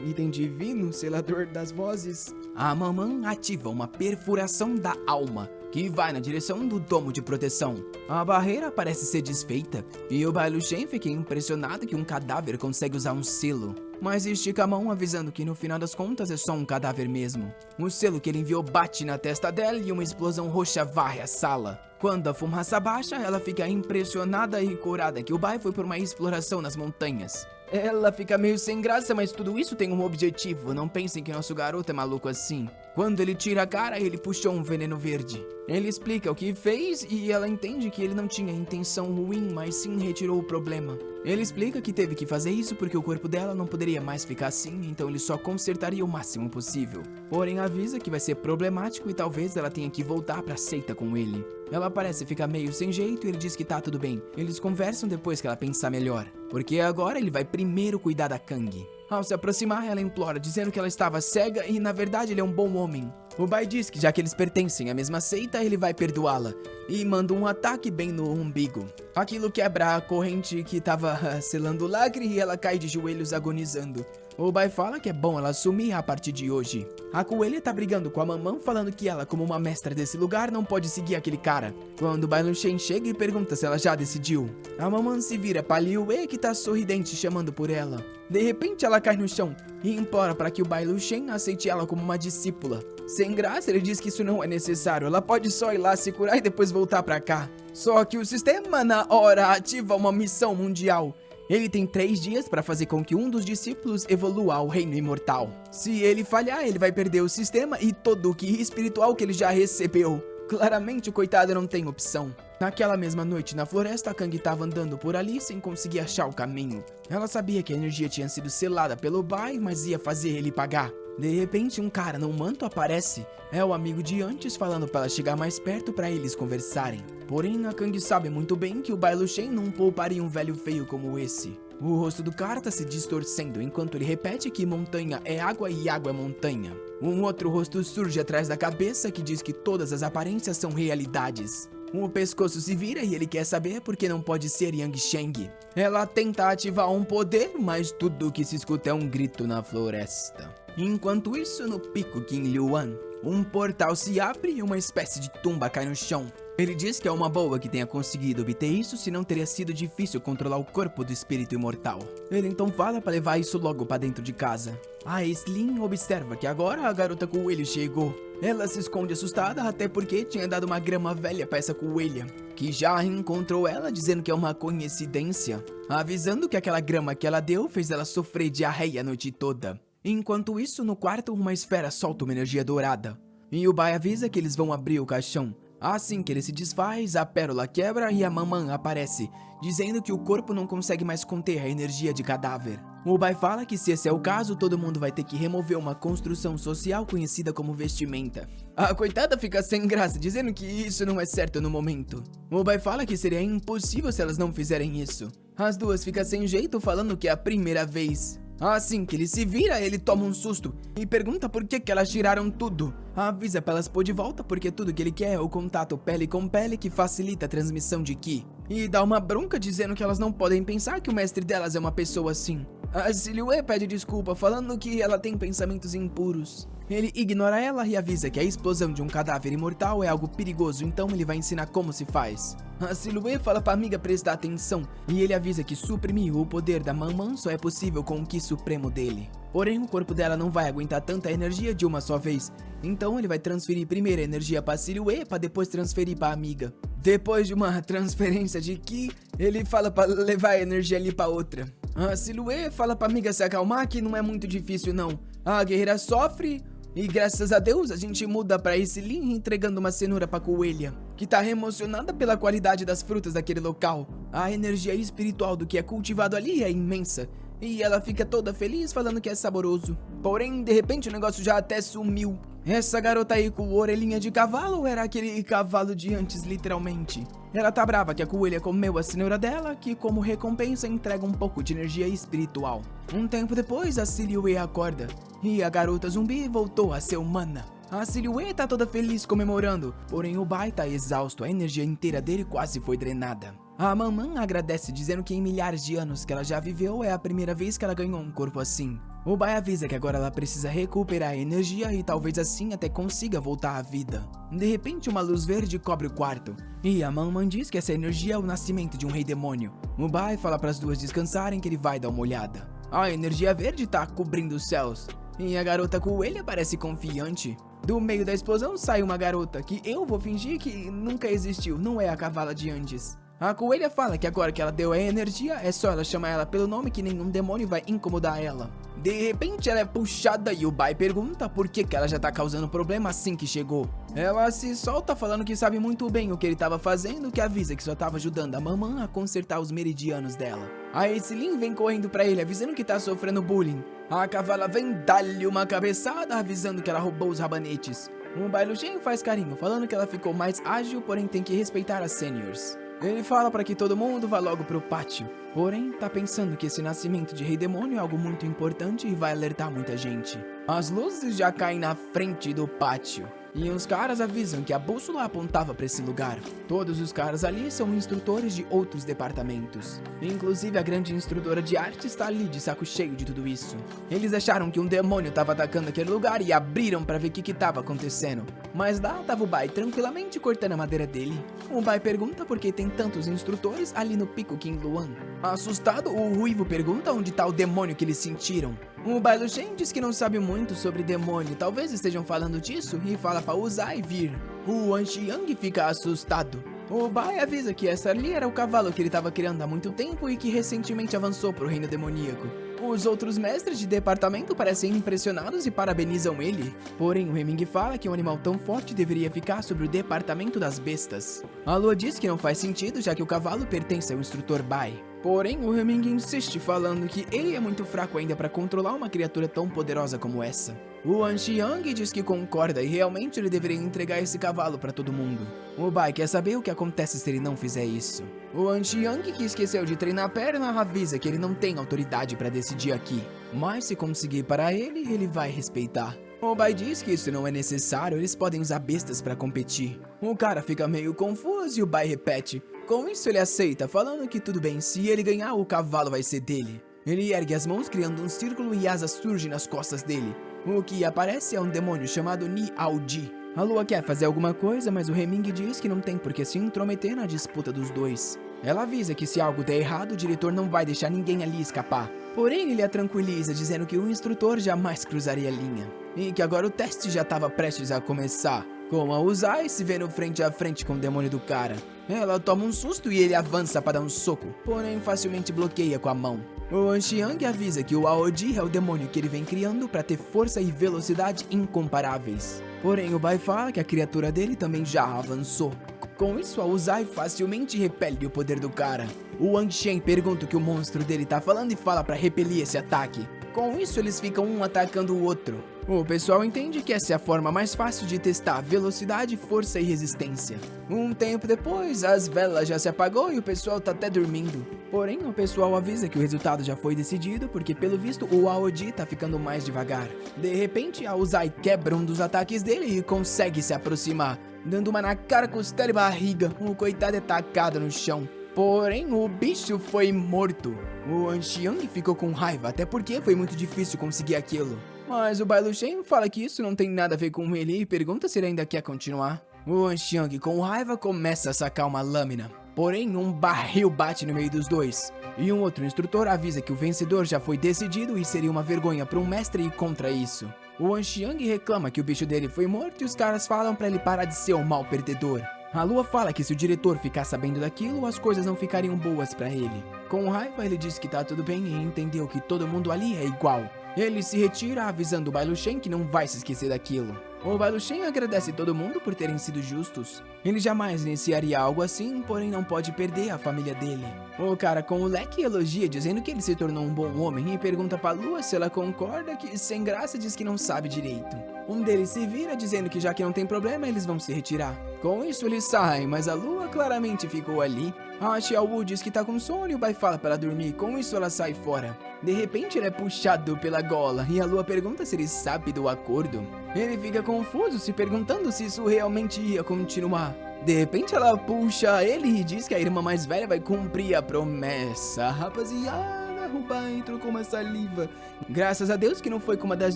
item divino, selador das vozes. A mamãe ativa uma perfuração da alma, que vai na direção do domo de proteção. A barreira parece ser desfeita, e o Bai Luchen fica impressionado que um cadáver consegue usar um selo. Mas estica a mão avisando que no final das contas é só um cadáver mesmo. O selo que ele enviou bate na testa dela e uma explosão roxa varre a sala. Quando a fumaça baixa, ela fica impressionada e curada que o Bai foi por uma exploração nas montanhas. Ela fica meio sem graça, mas tudo isso tem um objetivo. Não pensem que nosso garoto é maluco assim. Quando ele tira a cara, ele puxou um veneno verde. Ele explica o que fez e ela entende que ele não tinha intenção ruim, mas sim retirou o problema. Ele explica que teve que fazer isso porque o corpo dela não poderia mais ficar assim, então ele só consertaria o máximo possível. Porém avisa que vai ser problemático e talvez ela tenha que voltar pra seita com ele. Ela parece ficar meio sem jeito e ele diz que tá tudo bem. Eles conversam depois que ela pensar melhor, porque agora ele vai primeiro cuidar da Kang. Ao se aproximar, ela implora, dizendo que ela estava cega e na verdade ele é um bom homem. O Bai diz que já que eles pertencem à mesma seita, ele vai perdoá-la e manda um ataque bem no umbigo. Aquilo quebra a corrente que estava selando o lacre e ela cai de joelhos agonizando. O Bai fala que é bom ela sumir a partir de hoje. A coelha tá brigando com a mamãe, falando que ela, como uma mestra desse lugar, não pode seguir aquele cara. Quando o Bai Luchen chega e pergunta se ela já decidiu, a mamãe se vira pra Liyue, que tá sorridente chamando por ela. De repente ela cai no chão e implora para que o Bai Luchen aceite ela como uma discípula. Sem graça, ele diz que isso não é necessário, ela pode só ir lá se curar e depois voltar pra cá. Só que o sistema na hora ativa uma missão mundial. Ele tem 3 dias para fazer com que um dos discípulos evolua ao reino imortal. Se ele falhar, ele vai perder o sistema e todo o ki espiritual que ele já recebeu. Claramente o coitado não tem opção. Naquela mesma noite na floresta, a Kang estava andando por ali sem conseguir achar o caminho. Ela sabia que a energia tinha sido selada pelo Bai, mas ia fazer ele pagar. De repente, um cara num manto aparece. É o amigo de antes falando para ela chegar mais perto para eles conversarem. Porém, a Kang sabe muito bem que o Bai Luchen não pouparia um velho feio como esse. O rosto do cara tá se distorcendo enquanto ele repete que montanha é água e água é montanha. Um outro rosto surge atrás da cabeça que diz que todas as aparências são realidades. O pescoço se vira e ele quer saber por que não pode ser Yang Sheng. Ela tenta ativar um poder, mas tudo o que se escuta é um grito na floresta. Enquanto isso, no pico Qingyuan, um portal se abre e uma espécie de tumba cai no chão. Ele diz que é uma boa que tenha conseguido obter isso, se não teria sido difícil controlar o corpo do espírito imortal. Ele então fala para levar isso logo para dentro de casa. A Slim observa que agora a garota coelho chegou. Ela se esconde assustada, até porque tinha dado uma grama velha para essa coelha, que já encontrou ela dizendo que é uma coincidência, avisando que aquela grama que ela deu fez ela sofrer diarreia a noite toda. Enquanto isso, no quarto, uma esfera solta uma energia dourada, e o Bai avisa que eles vão abrir o caixão. Assim que ele se desfaz, a pérola quebra e a mamã aparece, dizendo que o corpo não consegue mais conter a energia de cadáver. O Bai fala que se esse é o caso, todo mundo vai ter que remover uma construção social conhecida como vestimenta. A coitada fica sem graça, dizendo que isso não é certo no momento. O Bai fala que seria impossível se elas não fizerem isso. As duas ficam sem jeito, falando que é a primeira vez. Assim que ele se vira, ele toma um susto e pergunta por que elas tiraram tudo. Avisa pra elas pôr de volta porque tudo que ele quer é o contato pele com pele que facilita a transmissão de Ki. E dá uma bronca dizendo que elas não podem pensar que o mestre delas é uma pessoa assim. A Silhouette pede desculpa falando que ela tem pensamentos impuros. Ele ignora ela e avisa que a explosão de um cadáver imortal é algo perigoso, então ele vai ensinar como se faz. A Silhouette fala pra amiga prestar atenção, e ele avisa que suprimir o poder da Mamã só é possível com o Ki supremo dele. Porém, o corpo dela não vai aguentar tanta energia de uma só vez, então ele vai transferir primeiro a energia pra Silhouette pra depois transferir pra amiga. Depois de uma transferência de Ki, ele fala pra levar a energia ali pra outra. A Silhouette fala pra amiga se acalmar que não é muito difícil não. A guerreira sofre e graças a Deus a gente muda pra esse Lin entregando uma cenoura pra coelha, que tá emocionada pela qualidade das frutas daquele local. A energia espiritual do que é cultivado ali é imensa, e ela fica toda feliz falando que é saboroso. Porém, de repente o negócio já até sumiu. Essa garota aí com orelhinha de cavalo era aquele cavalo de antes, literalmente. Ela tá brava que a coelha comeu a cenoura dela, que como recompensa entrega um pouco de energia espiritual. Um tempo depois, a Silhouette acorda, e a garota zumbi voltou a ser humana. A Silhouette tá toda feliz comemorando, porém o Bai tá exausto, a energia inteira dele quase foi drenada. A mamã agradece dizendo que em milhares de anos que ela já viveu é a primeira vez que ela ganhou um corpo assim. O Bai avisa que agora ela precisa recuperar a energia e talvez assim até consiga voltar à vida. De repente uma luz verde cobre o quarto, e a mamã diz que essa energia é o nascimento de um rei demônio. O Bai fala para as duas descansarem que ele vai dar uma olhada. A energia verde tá cobrindo os céus, e a garota coelha parece confiante. Do meio da explosão sai uma garota que eu vou fingir que nunca existiu, não é a cavala de antes. A coelha fala que agora que ela deu a energia, é só ela chamar ela pelo nome que nenhum demônio vai incomodar ela. De repente ela é puxada e o Bai pergunta por que ela já tá causando problema assim que chegou. Ela se solta falando que sabe muito bem o que ele tava fazendo, que avisa que só tava ajudando a mamã a consertar os meridianos dela. A Esselin vem correndo pra ele avisando que tá sofrendo bullying. A cavala vem dar-lhe uma cabeçada avisando que ela roubou os rabanetes. O Bai Luxen faz carinho falando que ela ficou mais ágil, porém tem que respeitar as seniors. Ele fala para que todo mundo vá logo pro pátio, porém tá pensando que esse nascimento de rei demônio é algo muito importante e vai alertar muita gente. As luzes já caem na frente do pátio, e os caras avisam que a bússola apontava para esse lugar. Todos os caras ali são instrutores de outros departamentos. Inclusive a grande instrutora de arte está ali de saco cheio de tudo isso. Eles acharam que um demônio estava atacando aquele lugar e abriram para ver o que estava acontecendo. Mas lá tava o Bai tranquilamente cortando a madeira dele. O Bai pergunta por que tem tantos instrutores ali no Pico King Luan. Assustado, o Ruivo pergunta onde tá o demônio que eles sentiram. O Bai Luxen diz que não sabe muito sobre demônio, talvez estejam falando disso, e fala pra usar e vir. O Wan Xiang fica assustado. O Bai avisa que essa ali era o cavalo que ele estava criando há muito tempo e que recentemente avançou pro reino demoníaco. Os outros mestres de departamento parecem impressionados e parabenizam ele. Porém, o Heming fala que um animal tão forte deveria ficar sobre o departamento das bestas. A Lua diz que não faz sentido, já que o cavalo pertence ao instrutor Bai. Porém, o Heming insiste falando que ele é muito fraco ainda para controlar uma criatura tão poderosa como essa. O Wan Xiang diz que concorda e realmente ele deveria entregar esse cavalo para todo mundo. O Bai quer saber o que acontece se ele não fizer isso. O Wan Xiang, que esqueceu de treinar a perna, avisa que ele não tem autoridade para decidir aqui. Mas se conseguir para ele, ele vai respeitar. O Bai diz que isso não é necessário, eles podem usar bestas para competir. O cara fica meio confuso e o Bai repete. Com isso ele aceita, falando que tudo bem, se ele ganhar o cavalo vai ser dele. Ele ergue as mãos criando um círculo e asas surgem nas costas dele. O que aparece é um demônio chamado Ni Aoji. A Lua quer fazer alguma coisa, mas o Heming diz que não tem por que se intrometer na disputa dos dois. Ela avisa que se algo der errado, o diretor não vai deixar ninguém ali escapar. Porém, ele a tranquiliza, dizendo que o instrutor jamais cruzaria a linha. E que agora o teste já estava prestes a começar. Com a Uzai se vendo frente a frente com o demônio do cara. Ela toma um susto e ele avança para dar um soco, porém facilmente bloqueia com a mão. O Anxiang avisa que o Aodi é o demônio que ele vem criando para ter força e velocidade incomparáveis. Porém, o Bai fala que a criatura dele também já avançou. Com isso, a Uzai facilmente repele o poder do cara. O Wang Shen pergunta o que o monstro dele tá falando e fala para repelir esse ataque. Com isso, eles ficam um atacando o outro. O pessoal entende que essa é a forma mais fácil de testar velocidade, força e resistência. Um tempo depois, as velas já se apagou e o pessoal tá até dormindo. Porém, o pessoal avisa que o resultado já foi decidido porque, pelo visto, o Aodi tá ficando mais devagar. De repente, a Uzai quebra um dos ataques dele e consegue se aproximar, dando uma na cara, costela e barriga. O coitado é tacado no chão. Porém, o bicho foi morto. O Anxiang ficou com raiva, até porque foi muito difícil conseguir aquilo. Mas o Bai Luchen fala que isso não tem nada a ver com ele e pergunta se ele ainda quer continuar. O Anxiang, com raiva, começa a sacar uma lâmina. Porém, um barril bate no meio dos dois. E um outro instrutor avisa que o vencedor já foi decidido e seria uma vergonha para um mestre ir contra isso. O Anxiang reclama que o bicho dele foi morto e os caras falam para ele parar de ser um mau perdedor. A Lua fala que se o diretor ficar sabendo daquilo, as coisas não ficariam boas pra ele. Com raiva, ele diz que tá tudo bem e entendeu que todo mundo ali é igual. Ele se retira avisando o Bai Luchen que não vai se esquecer daquilo. O Bai Luchen agradece todo mundo por terem sido justos. Ele jamais iniciaria algo assim, porém não pode perder a família dele. O cara com o leque elogia dizendo que ele se tornou um bom homem e pergunta pra Lua se ela concorda, que sem graça diz que não sabe direito. Um deles se vira dizendo que já que não tem problema, eles vão se retirar. Com isso eles saem, mas a Lua claramente ficou ali. A Xiaowu diz que tá com sono e o Bai fala pra ela dormir, com isso ela sai fora. De repente ele é puxado pela gola e a Lua pergunta se ele sabe do acordo. Ele fica confuso, se perguntando se isso realmente ia continuar. De repente ela puxa ele e diz que a irmã mais velha vai cumprir a promessa. Rapaziada, o Bai entrou com uma saliva. Graças a Deus que não foi com uma das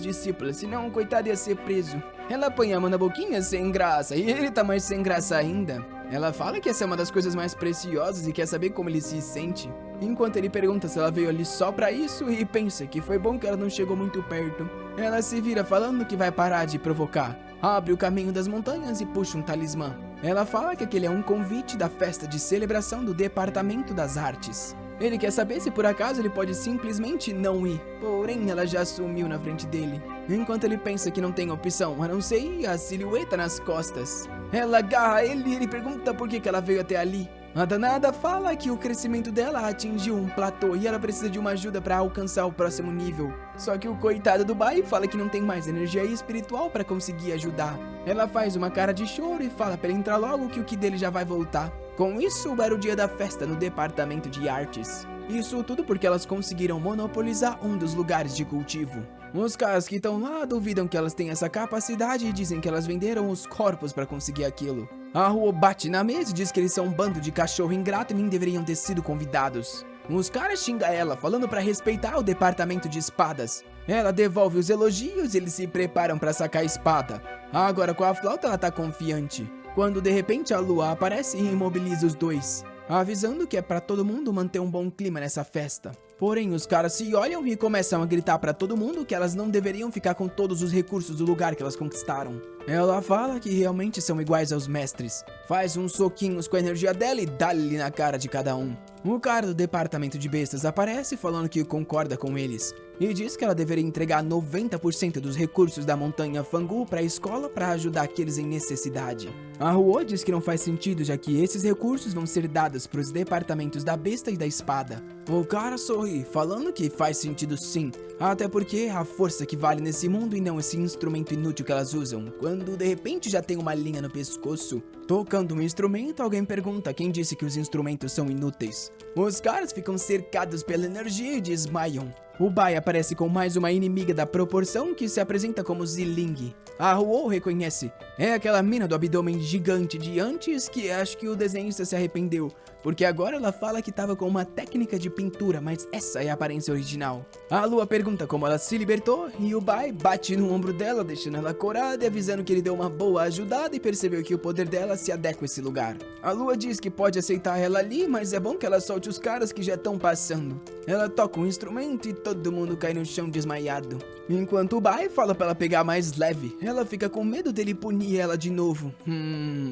discípulas, senão o coitado ia ser preso. Ela põe a mão na boquinha sem graça e ele tá mais sem graça ainda. Ela fala que essa é uma das coisas mais preciosas e quer saber como ele se sente. Enquanto ele pergunta se ela veio ali só pra isso e pensa que foi bom que ela não chegou muito perto. Ela se vira falando que vai parar de provocar. Abre o caminho das montanhas e puxa um talismã. Ela fala que aquele é um convite da festa de celebração do Departamento das Artes. Ele quer saber se por acaso ele pode simplesmente não ir. Porém, ela já sumiu na frente dele. Enquanto ele pensa que não tem opção a não ser ir a silhueta nas costas. Ela agarra ele e ele pergunta por que ela veio até ali. A danada fala que o crescimento dela atingiu um platô e ela precisa de uma ajuda para alcançar o próximo nível. Só que o coitado do Bai fala que não tem mais energia espiritual para conseguir ajudar. Ela faz uma cara de choro e fala para ele entrar logo que o ki dele já vai voltar. Com isso, era o dia da festa no departamento de artes. Isso tudo porque elas conseguiram monopolizar um dos lugares de cultivo. Os caras que estão lá duvidam que elas têm essa capacidade e dizem que elas venderam os corpos para conseguir aquilo. A Ruo bate na mesa e diz que eles são um bando de cachorro ingrato e nem deveriam ter sido convidados. Os caras xingam ela, falando para respeitar o departamento de espadas. Ela devolve os elogios e eles se preparam para sacar a espada. Agora com a flauta ela tá confiante. Quando de repente a Lua aparece e imobiliza os dois, avisando que é pra todo mundo manter um bom clima nessa festa. Porém, os caras se olham e começam a gritar pra todo mundo que elas não deveriam ficar com todos os recursos do lugar que elas conquistaram. Ela fala que realmente são iguais aos mestres. Faz uns soquinhos com a energia dela e dá-lhe na cara de cada um. O cara do departamento de bestas aparece falando que concorda com eles. E diz que ela deveria entregar 90% dos recursos da montanha Fangu para a escola para ajudar aqueles em necessidade. A Ruo diz que não faz sentido, já que esses recursos vão ser dados para os departamentos da besta e da espada. O cara sorri, falando que faz sentido sim, até porque é a força que vale nesse mundo e não esse instrumento inútil que elas usam. Quando de repente já tem uma linha no pescoço. Tocando um instrumento, alguém pergunta quem disse que os instrumentos são inúteis. Os caras ficam cercados pela energia e desmaiam. O Bai aparece com mais uma inimiga da proporção que se apresenta como Ziling. A Ruo reconhece. É aquela mina do abdômen gigante de antes que acho que o desenhista se arrependeu. porque agora ela fala que tava com uma técnica de pintura, mas essa é a aparência original. A Lua pergunta como ela se libertou e o Bai bate no ombro dela, deixando ela corada e avisando que ele deu uma boa ajudada e percebeu que o poder dela se adequa a esse lugar. A Lua diz que pode aceitar ela ali, mas é bom que ela solte os caras que já estão passando. Ela toca um instrumento e todo mundo cai no chão desmaiado. Enquanto o Bai fala pra ela pegar mais leve, ela fica com medo dele punir ela de novo.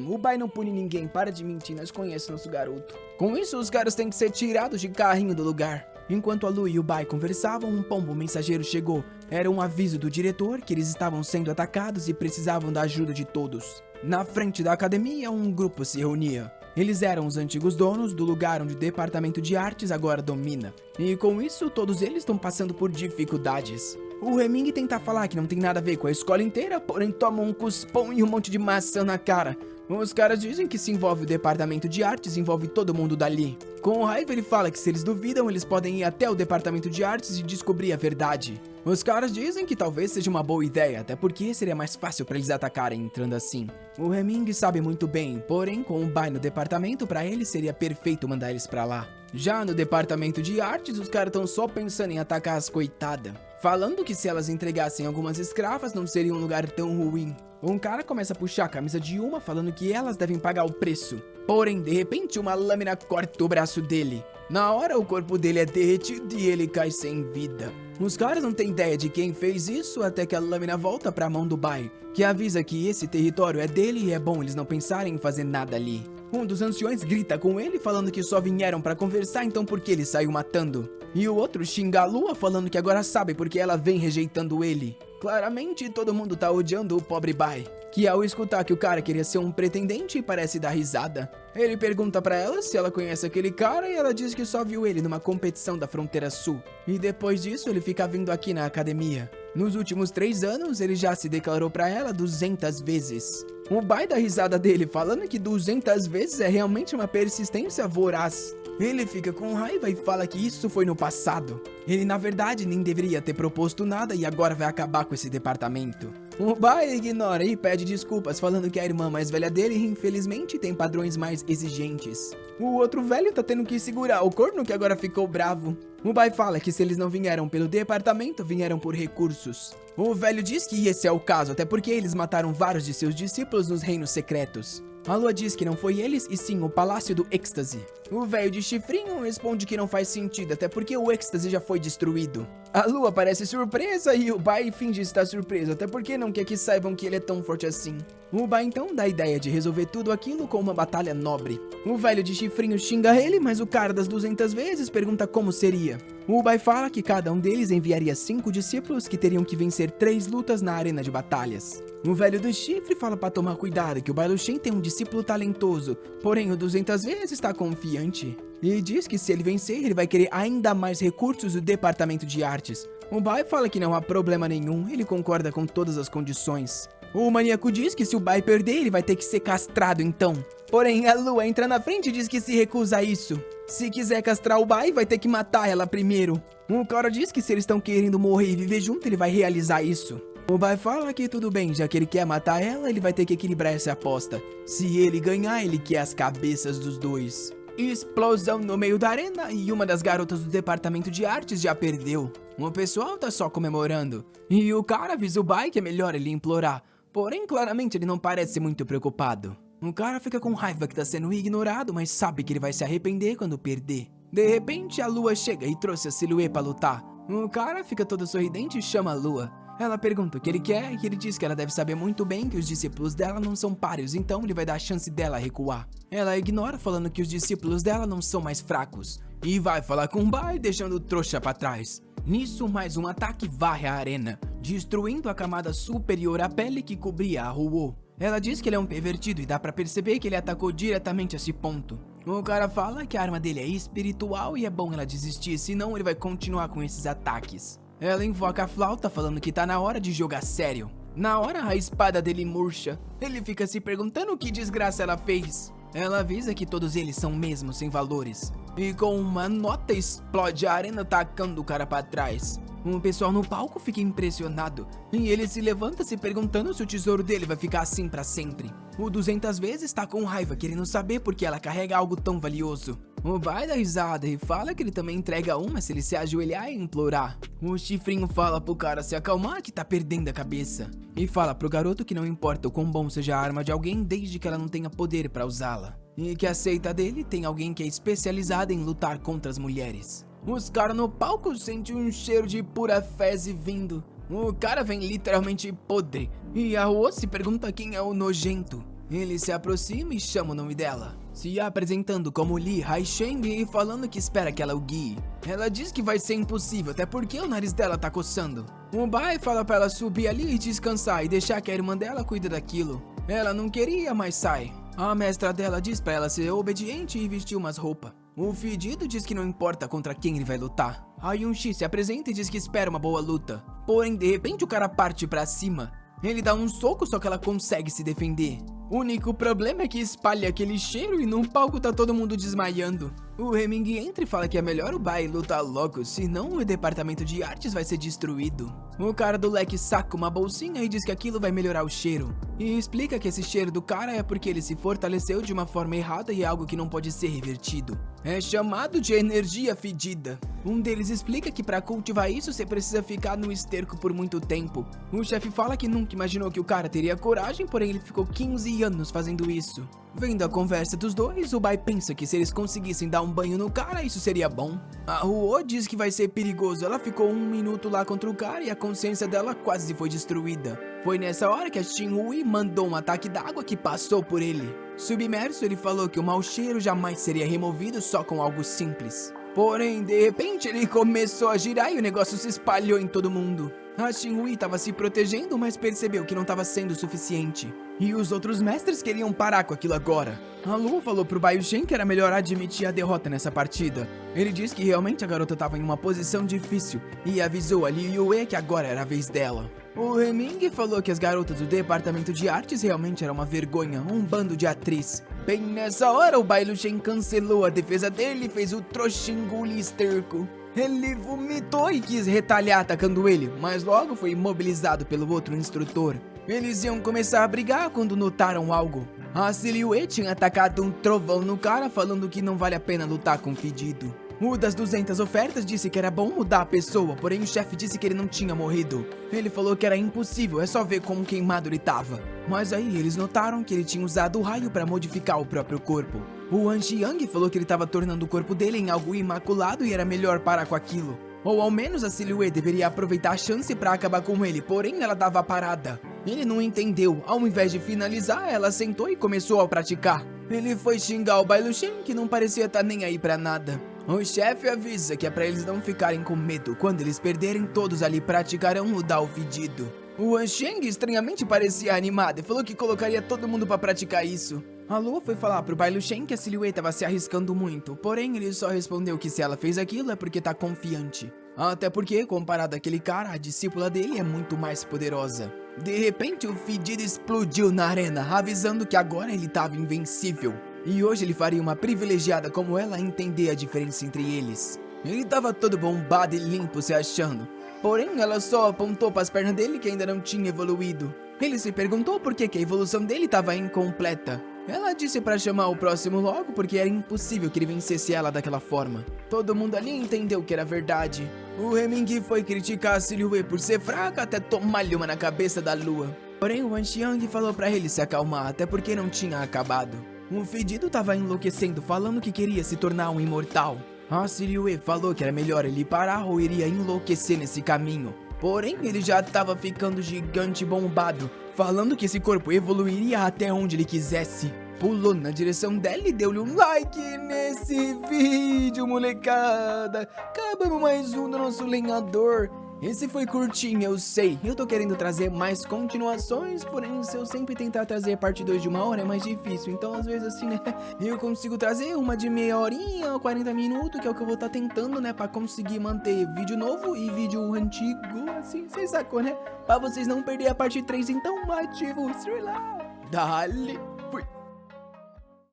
O Bai não pune ninguém, para de mentir, nós conhecemos nosso garoto. Com isso, os caras têm que ser tirados de carrinho do lugar. Enquanto a Lu e o Bai conversavam, um pombo mensageiro chegou. Era um aviso do diretor que eles estavam sendo atacados e precisavam da ajuda de todos. Na frente da academia, um grupo se reunia. Eles eram os antigos donos do lugar onde o departamento de artes agora domina. E com isso, todos eles estão passando por dificuldades. O Heming tenta falar que não tem nada a ver com a escola inteira, porém toma um cuspão e um monte de maçã na cara. Os caras dizem que se envolve o departamento de artes, envolve todo mundo dali. Com raiva ele fala que se eles duvidam, eles podem ir até o departamento de artes e descobrir a verdade. Os caras dizem que talvez seja uma boa ideia, até porque seria mais fácil para eles atacarem entrando assim. O Heming sabe muito bem, porém com o Bai no departamento, para ele seria perfeito mandar eles pra lá. Já no departamento de artes, os caras estão só pensando em atacar as coitadas, falando que se elas entregassem algumas escravas não seria um lugar tão ruim. Um cara começa a puxar a camisa de uma, falando que elas devem pagar o preço. Porém, de repente, uma lâmina corta o braço dele. Na hora, o corpo dele é derretido e ele cai sem vida. Os caras não têm ideia de quem fez isso até que a lâmina volta pra mão do Bai, que avisa que esse território é dele e é bom eles não pensarem em fazer nada ali. Um dos anciões grita com ele, falando que só vieram pra conversar, então por que ele saiu matando? E o outro xinga a Lua, falando que agora sabe porque ela vem rejeitando ele. Claramente, todo mundo tá odiando o pobre Bai, que ao escutar que o cara queria ser um pretendente, parece dar risada. Ele pergunta pra ela se ela conhece aquele cara e ela diz que só viu ele numa competição da Fronteira Sul. E depois disso, ele fica vindo aqui na academia. Nos últimos 3 anos, ele já se declarou pra ela 200 vezes. O Bai dá risada dele, falando que 200 vezes é realmente uma persistência voraz. Ele fica com raiva e fala que isso foi no passado. Ele, na verdade, nem deveria ter proposto nada e agora vai acabar com esse departamento. O Bai ignora e pede desculpas, falando que a irmã mais velha dele, infelizmente, tem padrões mais exigentes. O outro velho tá tendo que segurar o corno que agora ficou bravo. O Bai fala que se eles não vieram pelo departamento, vieram por recursos. O velho diz que esse é o caso, até porque eles mataram vários de seus discípulos nos reinos secretos. A Lua diz que não foi eles, e sim o Palácio do Êxtase. O velho de chifrinho responde que não faz sentido, até porque o Êxtase já foi destruído. A Lua parece surpresa e o Bai finge estar surpreso, até porque não quer que saibam que ele é tão forte assim. O Bai então dá a ideia de resolver tudo aquilo com uma batalha nobre. O velho de chifrinho xinga ele, mas o cara das 200 vezes pergunta como seria. O Bai fala que cada um deles enviaria 5 discípulos que teriam que vencer 3 lutas na arena de batalhas. O velho do chifre fala para tomar cuidado que o Bai Luxin tem um discípulo talentoso, porém o 200 vezes está confiante. E diz que se ele vencer, ele vai querer ainda mais recursos do departamento de artes. O Bai fala que não há problema nenhum, ele concorda com todas as condições. O maníaco diz que se o Bai perder, ele vai ter que ser castrado então. Porém, a Lua entra na frente e diz que se recusa a isso. Se quiser castrar o Bai, vai ter que matar ela primeiro. O cara diz que se eles estão querendo morrer e viver junto, ele vai realizar isso. O Bai fala que tudo bem, já que ele quer matar ela, ele vai ter que equilibrar essa aposta. Se ele ganhar, ele quer as cabeças dos dois. Explosão no meio da arena e uma das garotas do departamento de artes já perdeu. O pessoal tá só comemorando. E o cara avisa o Bai que é melhor ele implorar. Porém, claramente ele não parece muito preocupado. O cara fica com raiva que tá sendo ignorado, mas sabe que ele vai se arrepender quando perder. De repente, a Lua chega e trouxe a Silhouette pra lutar. O cara fica todo sorridente e chama a Lua. Ela pergunta o que ele quer e ele diz que ela deve saber muito bem que os discípulos dela não são páreos, então ele vai dar a chance dela recuar. Ela ignora, falando que os discípulos dela não são mais fracos, e vai falar com o Bai, deixando o trouxa pra trás. Nisso, mais um ataque varre a arena, destruindo a camada superior à pele que cobria a Ruo. Ela diz que ele é um pervertido e dá pra perceber que ele atacou diretamente a esse ponto. O cara fala que a arma dele é espiritual e é bom ela desistir, senão ele vai continuar com esses ataques. Ela invoca a flauta, falando que tá na hora de jogar sério. Na hora, a espada dele murcha. Ele fica se perguntando o que desgraça ela fez. Ela avisa que todos eles são mesmo sem valores. E com uma nota explode a arena, tacando o cara pra trás. O pessoal no palco fica impressionado e ele se levanta se perguntando se o tesouro dele vai ficar assim pra sempre. O 200 vezes tá com raiva, querendo saber por que ela carrega algo tão valioso. O Bai dá risada e fala que ele também entrega uma se ele se ajoelhar e implorar. O Chifrinho fala pro cara se acalmar que tá perdendo a cabeça. E fala pro garoto que não importa o quão bom seja a arma de alguém desde que ela não tenha poder pra usá-la. E que aceita dele tem alguém que é especializado em lutar contra as mulheres. Os caras no palco sentem um cheiro de pura fezes vindo. O cara vem literalmente podre. E a Ruo se pergunta quem é o nojento. Ele se aproxima e chama o nome dela, se apresentando como Li Haisheng e falando que espera que ela o guie. Ela diz que vai ser impossível, até porque o nariz dela tá coçando. O Bai fala pra ela subir ali e descansar e deixar que a irmã dela cuide daquilo. Ela não queria, mas sai. A mestra dela diz pra ela ser obediente e vestir umas roupas. O Fedido diz que não importa contra quem ele vai lutar. A Yunxi se apresenta e diz que espera uma boa luta. Porém, de repente o cara parte pra cima. Ele dá um soco, só que ela consegue se defender. O único problema é que espalha aquele cheiro e no palco tá todo mundo desmaiando. O Heming entra e fala que é melhor o Bai lutar logo, senão o departamento de artes vai ser destruído. O cara do leque saca uma bolsinha e diz que aquilo vai melhorar o cheiro. E explica que esse cheiro do cara é porque ele se fortaleceu de uma forma errada e é algo que não pode ser revertido. É chamado de energia fedida. Um deles explica que para cultivar isso você precisa ficar no esterco por muito tempo. O chefe fala que nunca imaginou que o cara teria coragem, porém ele ficou 15 anos fazendo isso. Vendo a conversa dos dois, o Bai pensa que se eles conseguissem dar um banho no cara, isso seria bom. A Ruo diz que vai ser perigoso, ela ficou 1 minuto lá contra o cara e a consciência dela quase foi destruída. Foi nessa hora que a Xinhui mandou um ataque d'água que passou por ele. Submerso, ele falou que o mau cheiro jamais seria removido só com algo simples. Porém, de repente, ele começou a girar e o negócio se espalhou em todo mundo. A Xinhui estava se protegendo, mas percebeu que não estava sendo suficiente. E os outros mestres queriam parar com aquilo agora. A Lu falou pro Bai Shen que era melhor admitir a derrota nessa partida. Ele disse que realmente a garota estava em uma posição difícil e avisou a Liu Yue que agora era a vez dela. O Heming falou que as garotas do departamento de artes realmente eram uma vergonha, um bando de atriz. Bem nessa hora, o Bai Shen cancelou a defesa dele e fez o Troxinguli esterco. Ele vomitou e quis retalhar atacando ele, mas logo foi imobilizado pelo outro instrutor. Eles iam começar a brigar quando notaram algo. A Silhouette tinha atacado um trovão no cara, falando que não vale a pena lutar com o Fedido. O das 200 ofertas disse que era bom mudar a pessoa, porém o chefe disse que ele não tinha morrido. Ele falou que era impossível, é só ver como queimado ele tava. Mas aí eles notaram que ele tinha usado o raio para modificar o próprio corpo. O Anxiang falou que ele estava tornando o corpo dele em algo imaculado e era melhor parar com aquilo. Ou ao menos a Silhouette deveria aproveitar a chance para acabar com ele, porém ela dava parada. Ele não entendeu, ao invés de finalizar, ela sentou e começou a praticar. Ele foi xingar o Bai Shen, que não parecia estar nem aí pra nada. O chefe avisa que é pra eles não ficarem com medo, quando eles perderem todos ali praticarão mudar o Fedido. O Ansheng estranhamente parecia animado e falou que colocaria todo mundo pra praticar isso. A Lua foi falar pro Bai Shen que a Silhouette tava se arriscando muito, porém ele só respondeu que se ela fez aquilo é porque tá confiante. Até porque, comparado àquele cara, a discípula dele é muito mais poderosa. De repente, o Fedido explodiu na arena, avisando que agora ele tava invencível. E hoje ele faria uma privilegiada como ela entender a diferença entre eles. Ele tava todo bombado e limpo se achando. Porém, ela só apontou para as pernas dele que ainda não tinha evoluído. Ele se perguntou por que a evolução dele estava incompleta. Ela disse para chamar o próximo logo porque era impossível que ele vencesse ela daquela forma. Todo mundo ali entendeu que era verdade. O Heming foi criticar a Silhouette por ser fraca até tomar-lhe uma na cabeça da lua. Porém, o Anxiang falou para ele se acalmar até porque não tinha acabado. O Fedido estava enlouquecendo, falando que queria se tornar um imortal. A Silhouette falou que era melhor ele parar ou iria enlouquecer nesse caminho. Porém, ele já estava ficando gigante bombado, falando que esse corpo evoluiria até onde ele quisesse. Pulou na direção dela e deu-lhe um like nesse vídeo, molecada. Acabamos mais um do nosso lenhador. Esse foi curtinho, eu sei. Eu tô querendo trazer mais continuações, porém se eu sempre tentar trazer parte 2 de 1 hora é mais difícil. Então às vezes assim, né, eu consigo trazer uma de meia horinha, 40 minutos, que é o que eu vou estar tentando, né, pra conseguir manter vídeo novo e vídeo antigo, assim, vocês sacou, né? Pra vocês não perderem a parte 3, então ativa o stream lá. Dale!